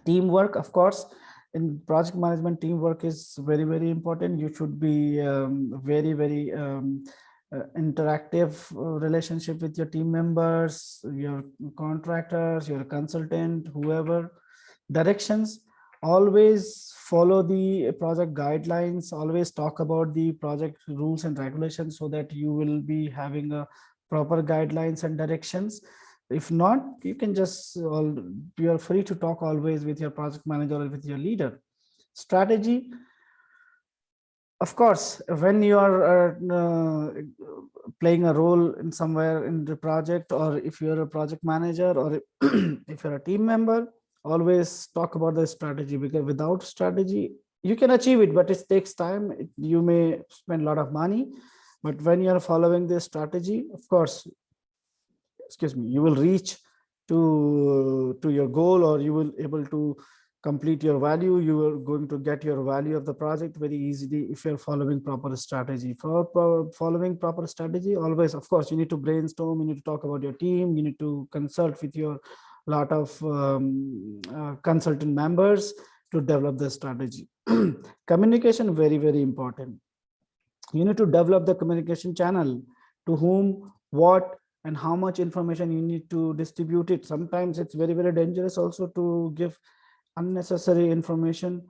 Teamwork, of course. In project management, teamwork is very, very important. You should be very, very interactive relationship with your team members, your contractors, your consultant, whoever. Directions, always follow the project guidelines, always talk about the project rules and regulations so that you will be having a proper guidelines and directions. If not, you can just, you are free to talk always with your project manager or with your leader. Strategy, of course, when you are playing a role in somewhere in the project, or if you're a project manager, or if you're a team member, always talk about the strategy, because without strategy, you can achieve it, but it takes time. You may spend a lot of money, but when you are following this strategy, of course, you will reach to your goal, or you will able to complete your value. You are going to get your value of the project very easily if you're following proper strategy. For following proper strategy, always, of course, you need to brainstorm, you need to talk about your team, you need to consult with your lot of consultant members to develop the strategy. Communication, very, very important. You need to develop the communication channel, to whom, what, and how much information you need to distribute it. Sometimes it's very, very dangerous also to give unnecessary information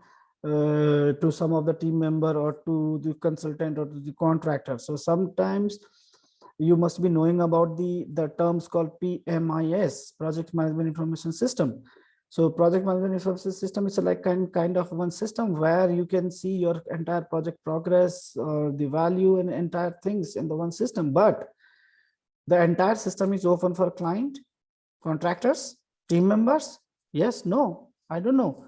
to some of the team member or to the consultant or to the contractor. So sometimes you must be knowing about the terms called PMIS, Project Management Information System. So Project Management Information System is like kind of one system where you can see your entire project progress or the value and entire things in the one system. But the entire system is open for client, contractors, team members. Yes, no, I don't know.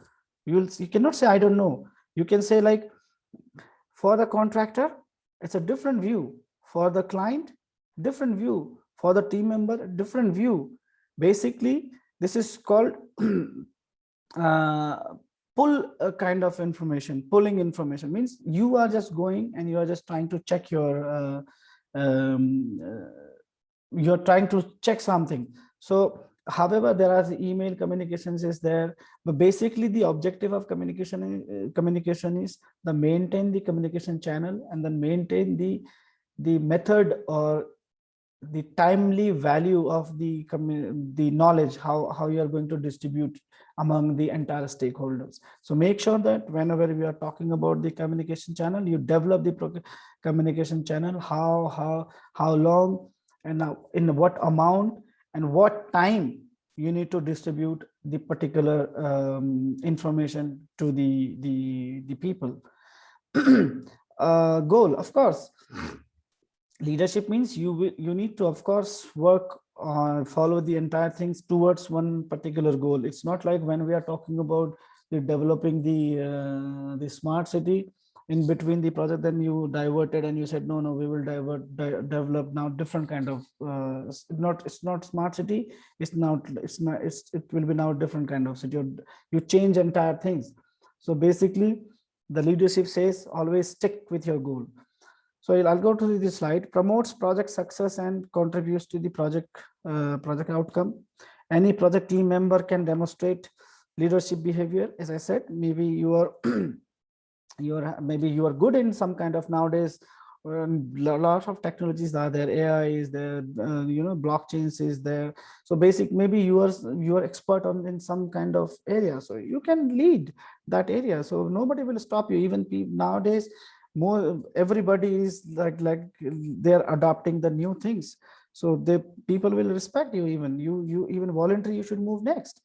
You cannot say I don't know. You can say like, for the contractor, it's a different view. For the client, different view. For the team member, different view. Basically, this is called pull kind of information. Pulling information means you are just going and you are just trying to check your you're trying to check something. So however, there are the email communications is there, but basically the objective of communication is the maintain the communication channel and then maintain the method or the timely value of the knowledge, how you are going to distribute among the entire stakeholders. So make sure that whenever we are talking about the communication channel, you develop the communication channel, how long and now in what amount and what time you need to distribute the particular information to the people. Goal, of course. Leadership means you need to, of course, work on follow the entire things towards one particular goal. It's not like when we are talking about the developing the smart city, in between the project, then you diverted and you said no, we will develop now different kind of it's not smart city, it will be now different kind of city. You change entire things. So basically the leadership says always stick with your goal. So I'll go to this slide. Promotes project success and contributes to the project outcome. Any project team member can demonstrate leadership behavior. As I said, maybe you are maybe you are good in some kind of, nowadays lots of technologies are there, AI is there, blockchains is there. So maybe you are expert in some kind of area, so you can lead that area. So nobody will stop you. Even nowadays everybody is like they're adopting the new things, so the people will respect you. Even you even voluntary, you should move next.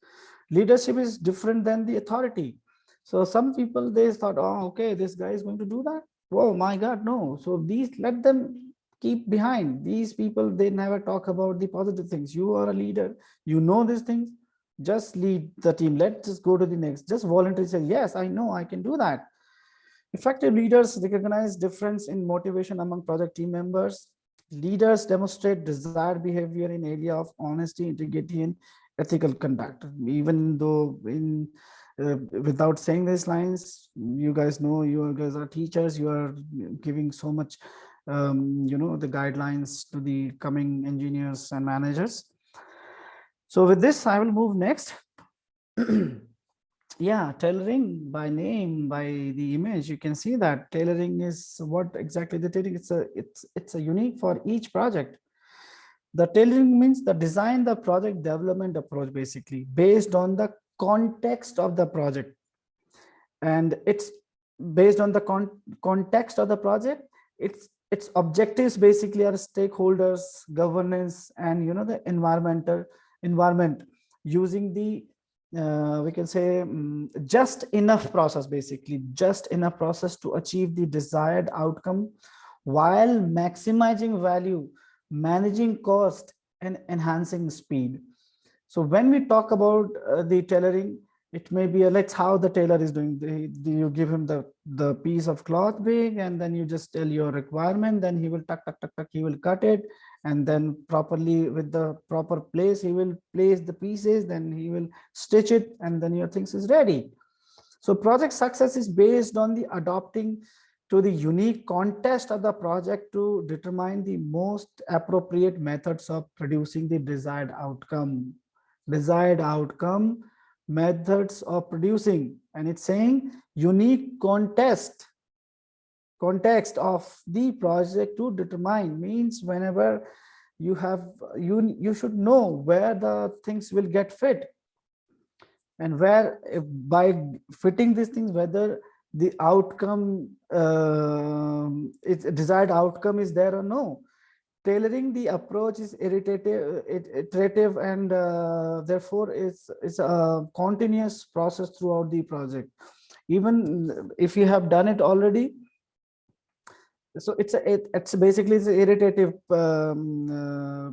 Leadership is different than the authority. So some people, they thought, oh, okay, this guy is going to do that. Oh my God, no. So let them keep behind. These people, they never talk about the positive things. You are a leader, you know these things, just lead the team. Let's just go to the next. Just voluntarily say, yes, I know, I can do that. Effective leaders recognize difference in motivation among project team members. Leaders demonstrate desired behavior in area of honesty, integrity, and ethical conduct. Even though without saying these lines, you guys know, you guys are teachers, you are giving so much the guidelines to the coming engineers and managers. So with this, I will move next. Yeah, tailoring by name, by the image, you can see that tailoring is what exactly the tailoring. It's a unique for each project. The tailoring means the design the project development approach, basically based on the context of the project, and it's based on the context of the project. Its objectives basically are stakeholders, governance, and the environment, using the we can say just enough process, basically just enough process to achieve the desired outcome while maximizing value, managing cost, and enhancing speed. So when we talk about the tailoring, it may be let's how the tailor is doing. You give him the piece of cloth big, and then you just tell your requirement, then he will tuck, he will cut it, and then properly with the proper place, he will place the pieces, then he will stitch it, and then your things is ready. So project success is based on the adopting to the unique context of the project to determine the most appropriate methods of producing the desired outcome. Methods of producing, and it's saying unique context of the project to determine, means whenever you should know where the things will get fit, and where by fitting these things, whether the outcome its desired outcome is there or no. Tailoring the approach is iterative, and therefore it's a continuous process throughout the project. Even if you have done it already, so it's basically it's an iterative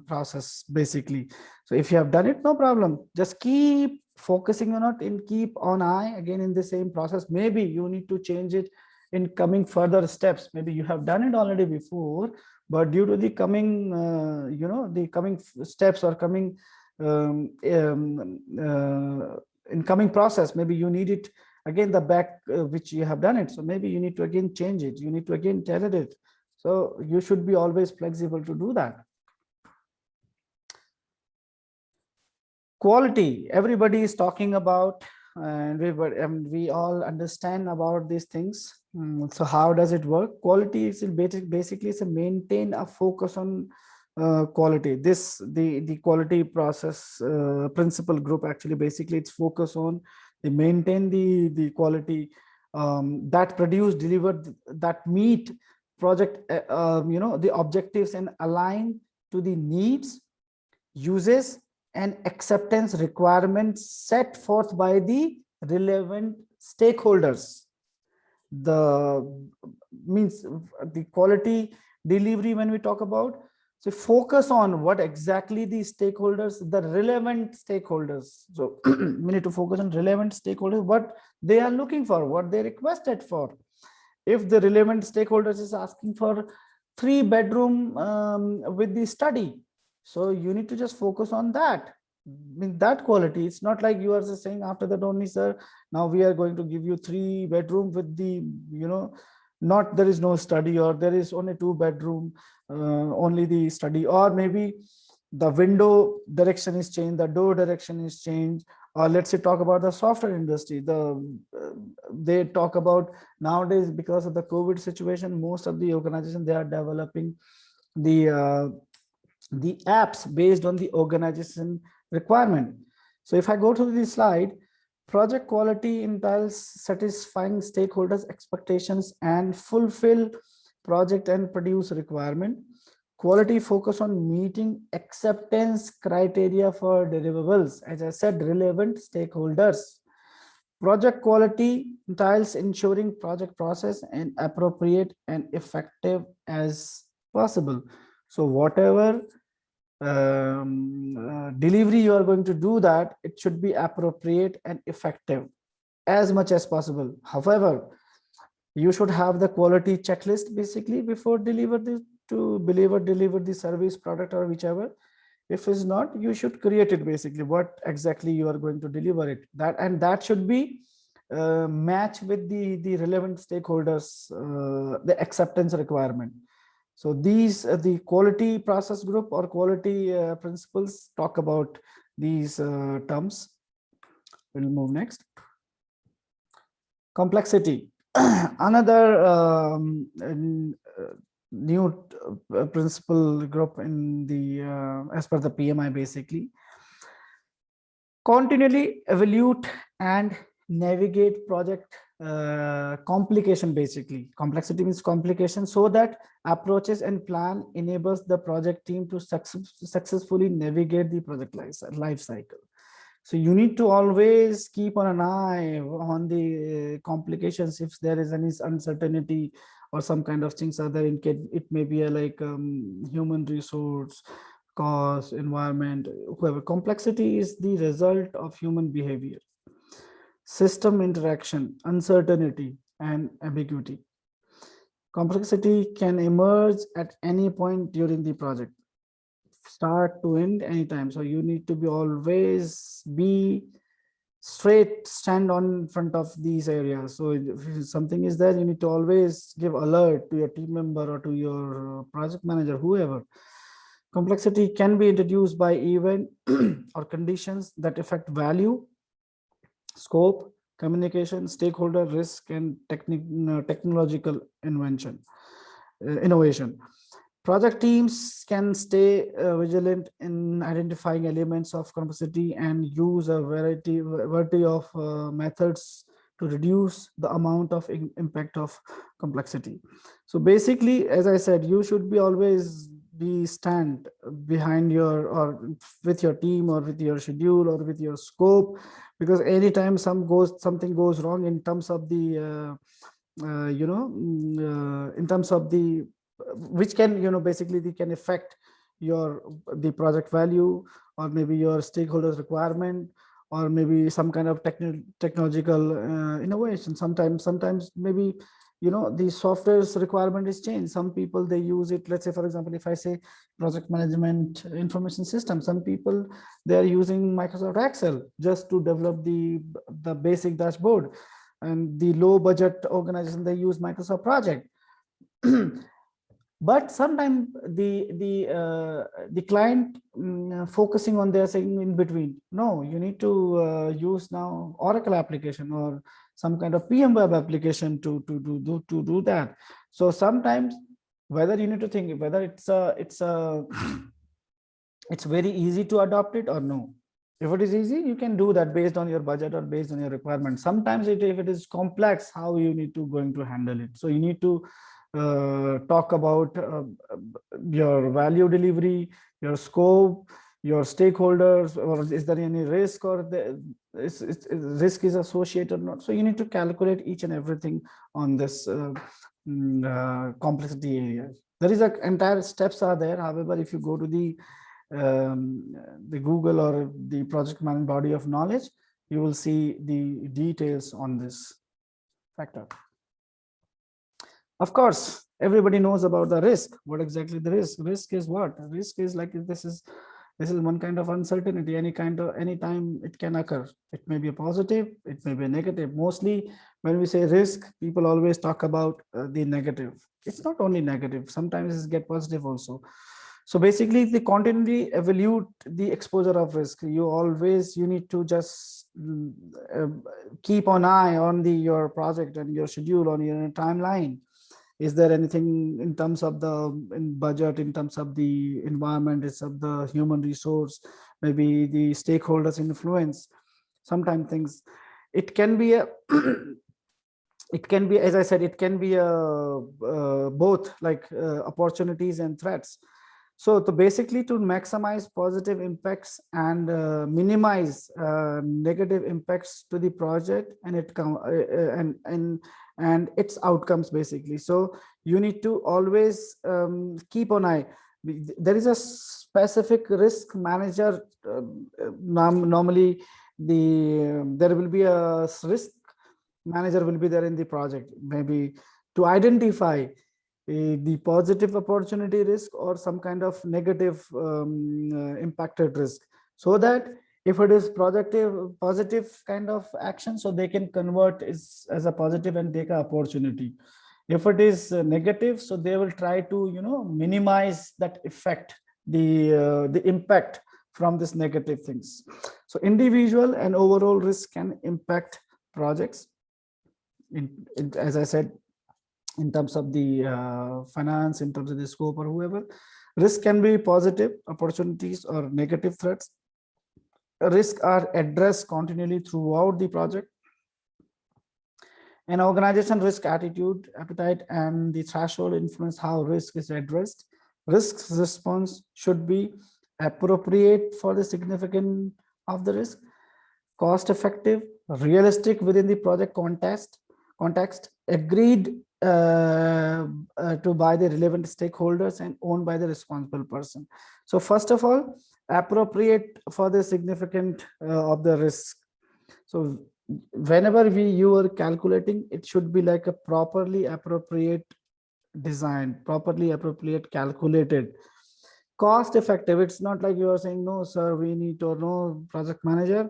process basically. So if you have done it, no problem, just keep focusing on it and keep on eye again in the same process. Maybe you need to change it in coming further steps. Maybe you have done it already before, but due to the coming the coming steps or coming in coming process, maybe you need it again the back which you have done it. So maybe you need to again change it, you need to again tailor it. So you should be always flexible to do that. Quality, everybody is talking about, and we all understand about these things. So how does it work? Quality is basically it's a maintain a focus on quality. The quality process principle group, actually basically it's focus on they maintain the quality that produce delivered that meet project the objectives and align to the needs, uses and acceptance requirements set forth by the relevant stakeholders. The means the quality delivery, when we talk about, so focus on what exactly the stakeholders, the relevant stakeholders. So we need to focus on relevant stakeholders, what they are looking for, what they requested for. If the relevant stakeholders is asking for 3-bedroom with the study, so you need to just focus on that. I mean, that quality. It's not like you are just saying after that only, sir, now we are going to give you 3-bedroom with the not there is no study, or there is only 2-bedroom only the study, or maybe the window direction is changed, the door direction is changed. Or let's say talk about the software industry, they talk about nowadays, because of the COVID situation, most of the organizations, they are developing the apps based on the organization requirement. So if I go to the slide, project quality entails satisfying stakeholders' expectations and fulfill project and produce requirement. Quality focus on meeting acceptance criteria for deliverables, as I said, relevant stakeholders. Project quality entails ensuring project process and appropriate and effective as possible. So whatever delivery you are going to do, that it should be appropriate and effective as much as possible. However, you should have the quality checklist basically before deliver the service, product, or whichever. If it's not, you should create it basically what exactly you are going to deliver it, that should be match with the relevant stakeholders the acceptance requirement. So these the quality process group or quality principles talk about these terms. We'll move next. Complexity. Another new principle group in the as per the PMI, basically continually evaluate and navigate project complication. Basically complexity means complication, so that approaches and plan enables the project team to successfully navigate the project life cycle. So you need to always keep on an eye on the complications. If there is any uncertainty or some kind of things are there, in case it may be a like human resource, cost, environment, whoever. Complexity is the result of human behavior, system interaction, uncertainty, and ambiguity. Complexity can emerge at any point during the project, start to end, anytime. So you need to be always be straight, stand on front of these areas. So if something is there, you need to always give alert to your team member or to your project manager, whoever. Complexity can be introduced by event or conditions that affect value, scope, communication, stakeholder, risk, and technological innovation. Project teams can stay vigilant in identifying elements of complexity and use a variety of methods to reduce the amount of impact of complexity. So basically, as I said, you should be always be stand behind your or with your team or with your schedule or with your scope, because anytime something goes wrong in terms of the in terms of the which can basically they can affect the project value, or maybe your stakeholders requirement, or maybe some kind of technological innovation. Sometimes maybe the software's requirement is changed. Some people, they use it, let's say for example, if I say project management information system, some people, they are using Microsoft Excel just to develop the basic dashboard, and the low budget organization, they use Microsoft Project. But sometimes the client focusing on their saying in between, no, you need to use now Oracle application or some kind of PM web application to do that. So sometimes whether you need to think whether it's very easy to adopt it or no. If it is easy, you can do that based on your budget or based on your requirement. Sometimes if it is complex, how you need to going to handle it. So you need to talk about your value delivery, your scope, your stakeholders, or is there any risk, or risk is associated or not. So you need to calculate each and everything on this complexity areas. There is a entire steps are there. However, if you go to the Google or the project management body of knowledge, you will see the details on this factor. Of course, everybody knows about the risk. What exactly the risk? Risk is what? Risk is like this is one kind of uncertainty. Anytime it can occur. It may be a positive, it may be a negative. Mostly when we say risk, people always talk about the negative. It's not only negative. Sometimes it get positive also. So basically, they continually evaluate the exposure of risk. You need to just keep an eye on your project and your schedule, on your timeline. Is there anything in terms of the budget, in terms of the environment, it's of the human resource, maybe the stakeholders influence. Sometimes things, it can be a it can be, as I said, it can be both like opportunities and threats. So basically to maximize positive impacts and minimize negative impacts to the project and its outcomes basically. So you need to always keep an eye. There is a specific risk manager. Normally there will be a risk manager will be there in the project, maybe to identify the positive opportunity risk or some kind of negative impacted risk, so that if it is positive kind of action, so they can convert as a positive and take an opportunity. If it is negative, so they will try to minimize that effect, the impact from this negative things. So individual and overall risk can impact projects as I said, in terms of the finance, in terms of the scope or whoever. Risk can be positive opportunities or negative threats. Risks are addressed continually throughout the project. An organization risk attitude, appetite, and the threshold influence how risk is addressed. Risk response should be appropriate for the significance of the risk, cost effective, realistic within the project context, agreed to by the relevant stakeholders and owned by the responsible person. So first of all, appropriate for the significance of the risk. So whenever you are calculating, it should be like a properly appropriate design, properly appropriate calculated, cost effective. It's not like you are saying, no sir, we need to know project manager,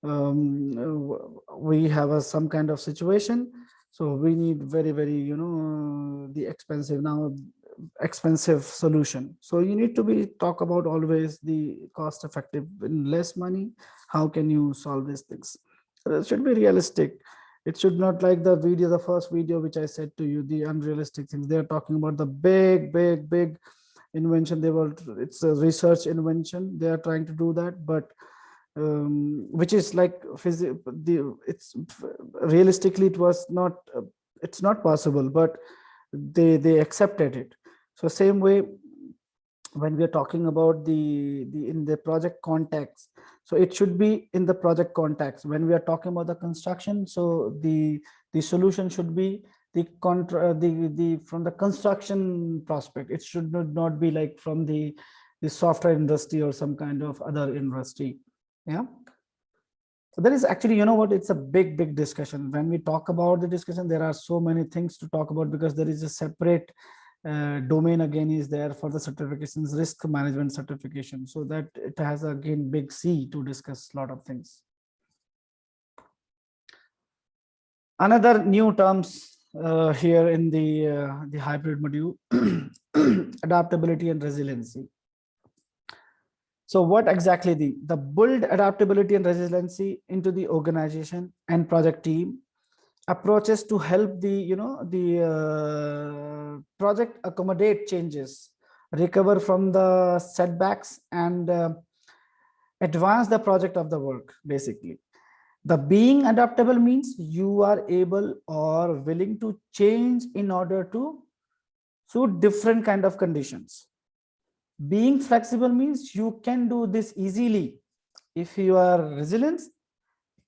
we have some kind of situation, so we need very the expensive solution. So you need to talk about always the cost effective. In less money, how can you solve these things? It should be realistic. It should not like the video, the first video, which I said to you, the unrealistic things. They're talking about the big invention. It's a research invention. They are trying to do that, but which is like realistically, it's not possible, but they accepted it. So same way, when we are talking about in the project context, so it should be in the project context. When we are talking about the construction, so the solution should be from the construction prospect. It should not be like from the software industry or some kind of other industry. Yeah. So there is actually, you know what, it's a big discussion. When we talk about the discussion, there are so many things to talk about, because there is a separate domain again is there for the certifications, risk management certification, so that it has again big C to discuss a lot of things. Another new terms here in the hybrid module, adaptability and resiliency. So what exactly the build adaptability and resiliency into the organization and project team approaches to help the project accommodate changes, recover from the setbacks, and advance the project of the work. Basically, the being adaptable means you are able or willing to change in order to suit different kind of conditions. Being flexible means you can do this easily. If you are resilient,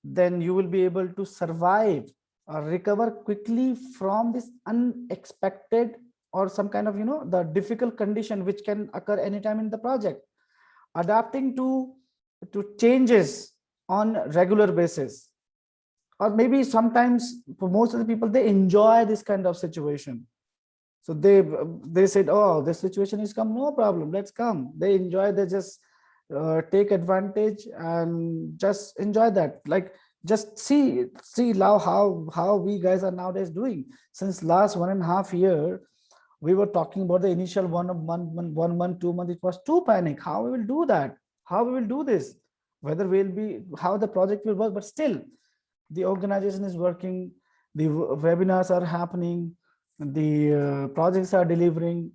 then you will be able to survive or recover quickly from this unexpected or some kind of the difficult condition which can occur anytime in the project. Adapting to changes on regular basis, or maybe sometimes for most of the people, they enjoy this kind of situation. So they said, oh, this situation is come, no problem, let's come. They enjoy, they just take advantage and just enjoy that. Like, just see now how we guys are nowadays doing. Since last 1.5 years, we were talking about the initial 1 month, 2 months, it was too panic. How we will do that? How we will do this? Whether how the project will work, but still the organization is working, the webinars are happening, the projects are delivering,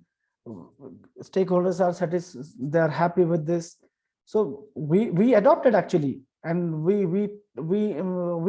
stakeholders are satisfied, they are happy with this. So we adopted actually, and we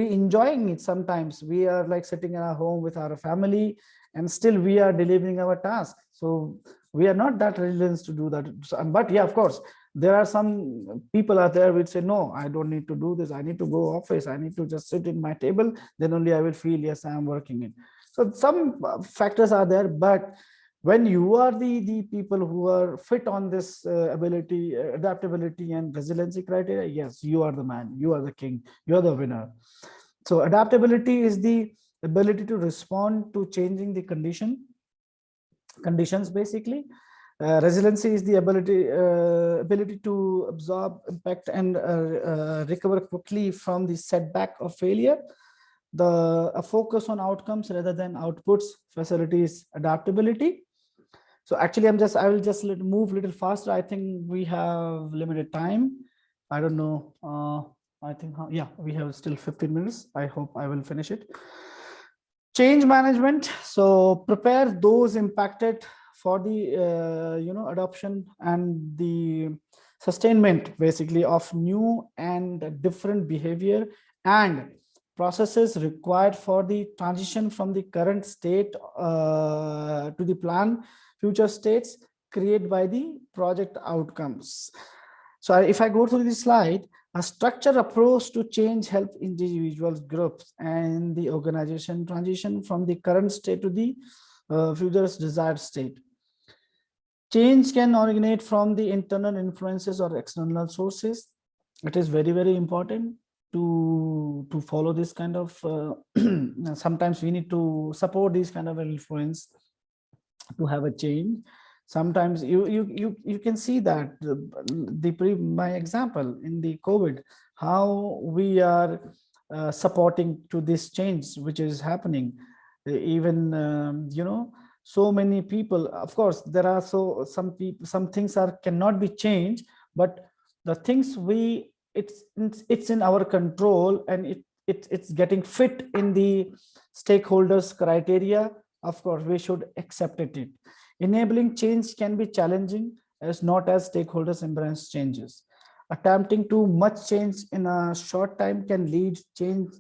enjoying it. Sometimes we are like sitting in our home with our family, and still we are delivering our task. So we are not that reluctant to do that. But yeah, of course, there are some people out there which say, no, I don't need to do this. I need to go office. I need to just sit in my table. Then only I will feel, yes, I am working in. So some factors are there, but when you are the people who are fit on this adaptability and resiliency criteria, yes, you are the man, you are the king, you are the winner. So adaptability is the ability to respond to changing the conditions basically. Resiliency is the ability to absorb impact and recover quickly from the setback of failure. A focus on outcomes rather than outputs facilitates adaptability. So actually, I will just move a little faster. I think we have limited time. I don't know. I think, yeah, we have still 15 minutes. I hope I will finish it. Change management. So prepare those impacted for the adoption and the sustainment basically of new and different behavior and processes required for the transition from the current state to the planned future states created by the project outcomes. So if I go through this slide, a structured approach to change help individuals, groups, and the organization transition from the current state to the future's desired state. Change can originate from the internal influences or external sources. It is very, very important to follow this kind of sometimes we need to support this kind of influence to have a change. Sometimes you can see that my example in the COVID, how we are supporting to this change which is happening. Even so many people, of course there are some things cannot be changed, but the things it's in our control, and it's getting fit in the stakeholders criteria, of course we should accept it. Enabling change can be challenging as not as stakeholders embrace changes. Attempting too much change in a short time can lead change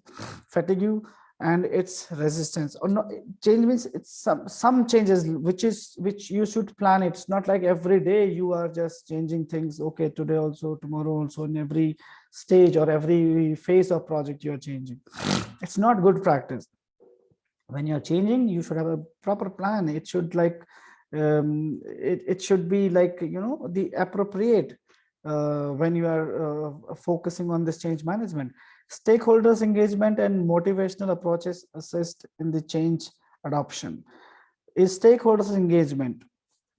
fatigue and its resistance. Or no, change means it's some changes which you should plan. It's not like every day you are just changing things. Okay, today also, tomorrow also, in every stage or every phase of project you are changing. It's not good practice. When you're changing, you should have a proper plan. It should like it should be like, you know, the appropriate when you are focusing on this change management. Stakeholders engagement and motivational approaches assist in the change adoption. Is stakeholders engagement.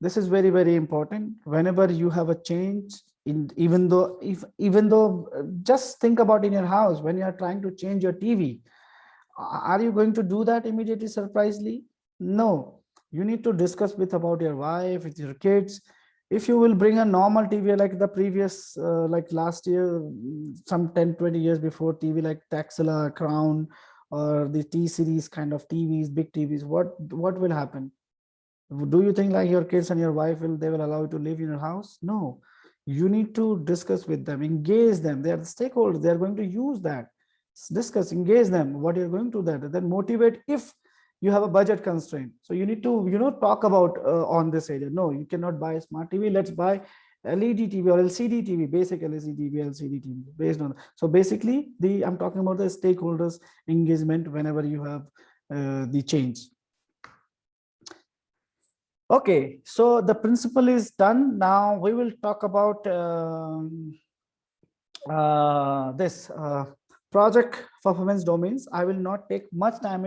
This is very, very important. Whenever you have a change, even though just think about in your house, when you are trying to change your TV, are you going to do that immediately, surprisingly? No, you need to discuss about your wife, with your kids. If you will bring a normal TV like the previous, like last year, some 10-20 years before, TV like Taxila, Crown, or the T-series kind of TVs, big TVs, what will happen? Do you think like your kids and your wife they will allow you to live in your house? No, you need to discuss with them, engage them. They are the stakeholders. They are going to use that. Discuss, engage them. What you're going to that, then motivate. If you have a budget constraint, so you need to, you know, talk about on this area. No, you cannot buy a smart TV. Let's buy LED TV or LCD TV, basic LCD TV, LCD TV based on. So basically, I'm talking about the stakeholders engagement whenever you have the change. Okay, so the principle is done. Now we will talk about this project performance domains. I will not take much time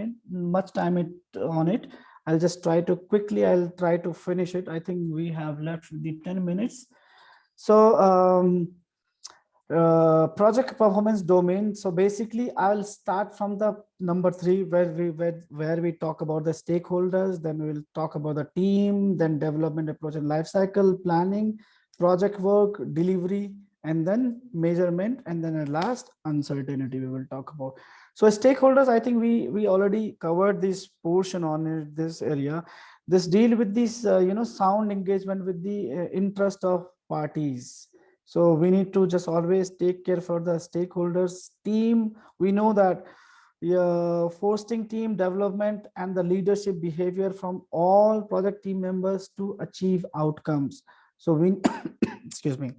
on it. I'll just try to quickly, I'll try to finish it. I think we have left the 10 minutes. So project performance domain. So basically I'll start from the number 3 where we talk about the stakeholders, then we will talk about the team, then development approach and life cycle, planning, project work, delivery, and then measurement, and then at last uncertainty we will talk about. So stakeholders, I think we already covered this portion on this area. This deal with this you know, sound engagement with the interest of parties. So we need to just always take care for the stakeholders. Team, we know that fostering team development and the leadership behavior from all project team members to achieve outcomes. So we excuse me.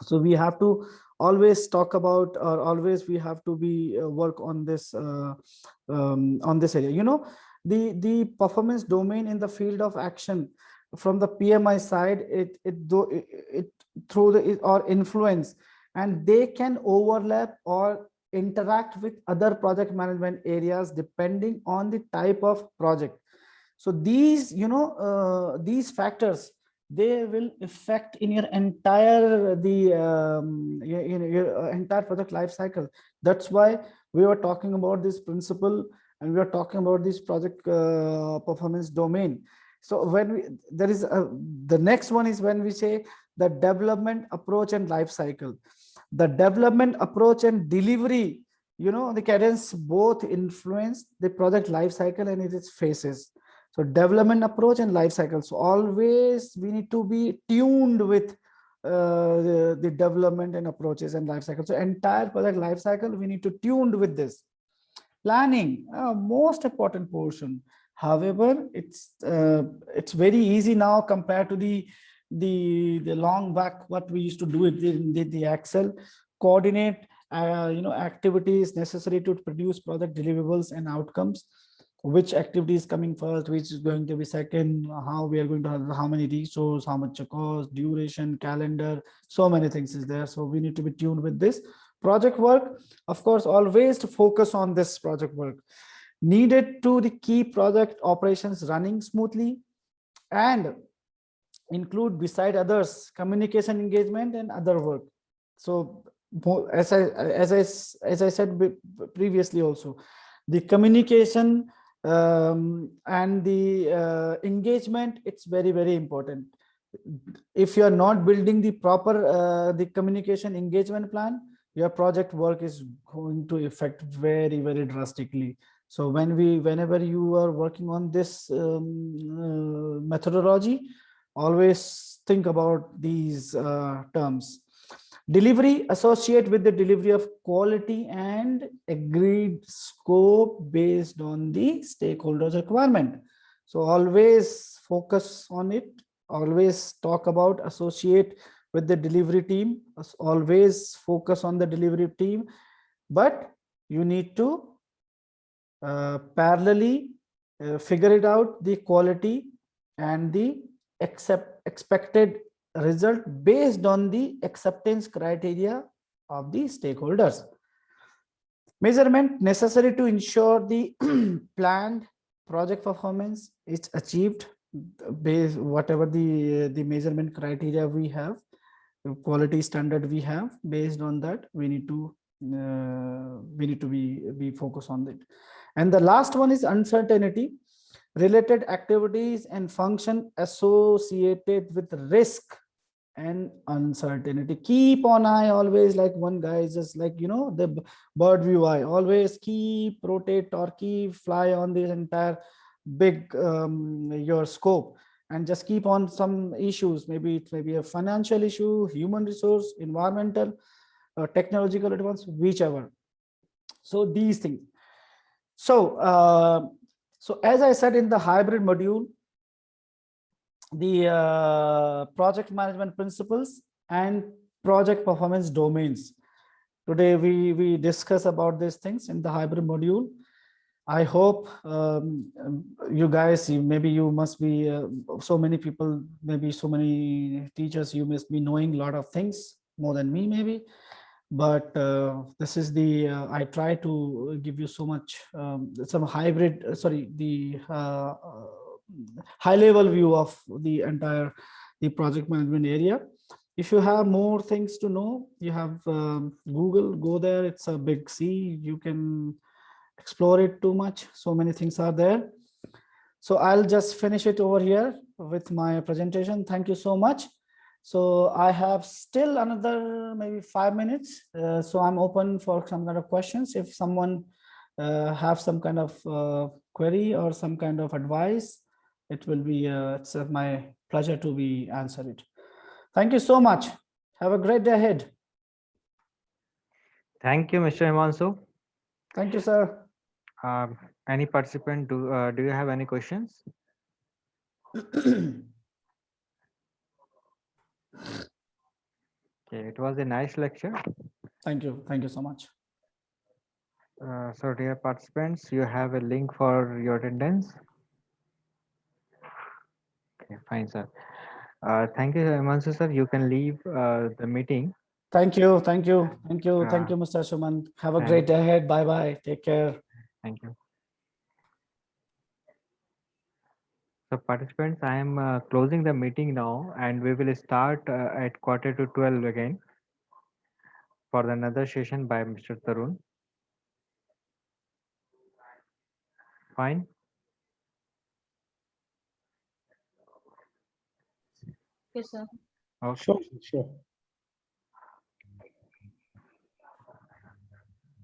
So we have to always talk about, or always we have to be work on this area. You know, the performance domain in the field of action from the PMI side, it through the or influence, and they can overlap or interact with other project management areas depending on the type of project. So these, you know, these factors, they will affect in your entire your entire project life cycle. That's why we were talking about this principle, and we are talking about this project performance domain. So when there is the next one is when we say the development approach and life cycle. The development approach and delivery, you know, the cadence both influence the project life cycle and its phases. So development approach and life cycle. So always we need to be tuned with the development and approaches and life cycle. So entire project life cycle, we need to tuned with this. Planning, most important portion. However, it's very easy now compared to the long back what we used to do it in the Excel. Coordinate you know, activities necessary to produce project deliverables and outcomes. Which activity is coming first, which is going to be second, how we are going to have, how many resources, how much cost, duration, calendar, so many things is there. So we need to be tuned with this. Project work, of course, always to focus on this project work needed to the key project operations running smoothly, and include beside others communication, engagement, and other work. So as I said previously also, the communication and the engagement, it's very, very important. If you are not building the proper the communication engagement plan, your project work is going to affect very, very drastically. So whenever you are working on this methodology, always think about these terms. Delivery associate with the delivery of quality and agreed scope based on the stakeholders requirement. So always focus on it, always talk about associate with the delivery team, always focus on the delivery team, but you need to parallelly figure it out the quality and the expected result based on the acceptance criteria of the stakeholders. Measurement necessary to ensure the planned project performance is achieved based whatever the measurement criteria we have, the quality standard we have. Based on that, we need to be focused on it. And the last one is uncertainty. Related activities and function associated with risk and uncertainty. Keep on eye always, like one guy is just like, the bird view eye, always keep rotate or keep fly on this entire big your scope, and just keep on some issues. Maybe it may be a financial issue, human resource, environmental, technological advance, whichever. So these things. So so as I said in the hybrid module, the project management principles and project performance domains. Today we discuss about these things in the hybrid module. I hope you guys, maybe you must be so many people, maybe so many teachers, you must be knowing a lot of things more than me maybe. But this is the I try to give you so much some hybrid the high level view of the entire project management area. If you have more things to know, you have Google, go there, it's a big sea, you can explore it too much, so many things are there. So I'll just finish it over here with my presentation. Thank you so much. So I have still another maybe 5 minutes. So I'm open for some kind of questions. If someone have some kind of query or some kind of advice, it will be it's my pleasure to be answer it. Thank you so much. Have a great day ahead. Thank you, Mr. Himanshu. Thank you, sir. Any participant, do you have any questions? Okay, it was a nice lecture. Thank you so much. So dear participants, you have a link for your attendance. Okay, fine, sir. Thank you, Himanshu sir. You can leave the meeting. Thank you, Mr. Suman. Have a great day ahead. Bye bye. Take care. Thank you. So participants, I am closing the meeting now, and we will start at 11:45 again for another session by Mr. Tarun. Fine. Yes, sir. Okay. Sure.